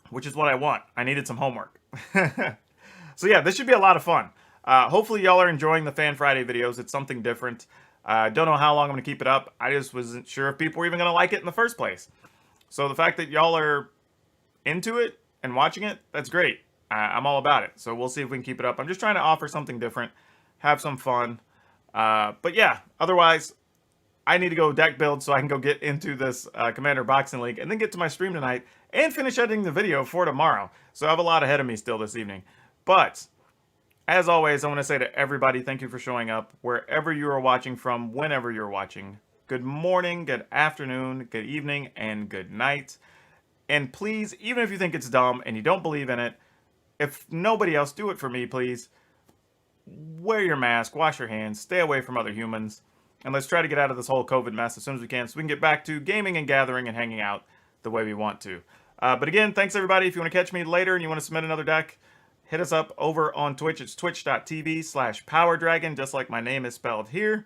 which is what I want. I needed some homework. So yeah, this should be a lot of fun. Hopefully y'all are enjoying the Fan Friday videos. It's something different. Don't know how long I'm going to keep it up. I just wasn't sure if people were even going to like it in the first place. So the fact that y'all are into it and watching it, that's great. I'm all about it. So we'll see if we can keep it up. I'm just trying to offer something different, have some fun. But yeah, otherwise, I need to go deck build so I can go get into this Commander Boxing League and then get to my stream tonight and finish editing the video for tomorrow. So I have a lot ahead of me still this evening. But as always, I want to say to everybody, thank you for showing up wherever you are watching from, whenever you're watching. Good morning, good afternoon, good evening, and good night. And please, even if you think it's dumb and you don't believe in it, if nobody else, do it for me, please. Wear your mask, wash your hands, stay away from other humans, and let's try to get out of this whole COVID mess as soon as we can so we can get back to gaming and gathering and hanging out the way we want to. But again, thanks everybody. If you want to catch me later and you want to submit another deck, hit us up over on Twitch. It's twitch.tv/PowrDragn, just like my name is spelled here.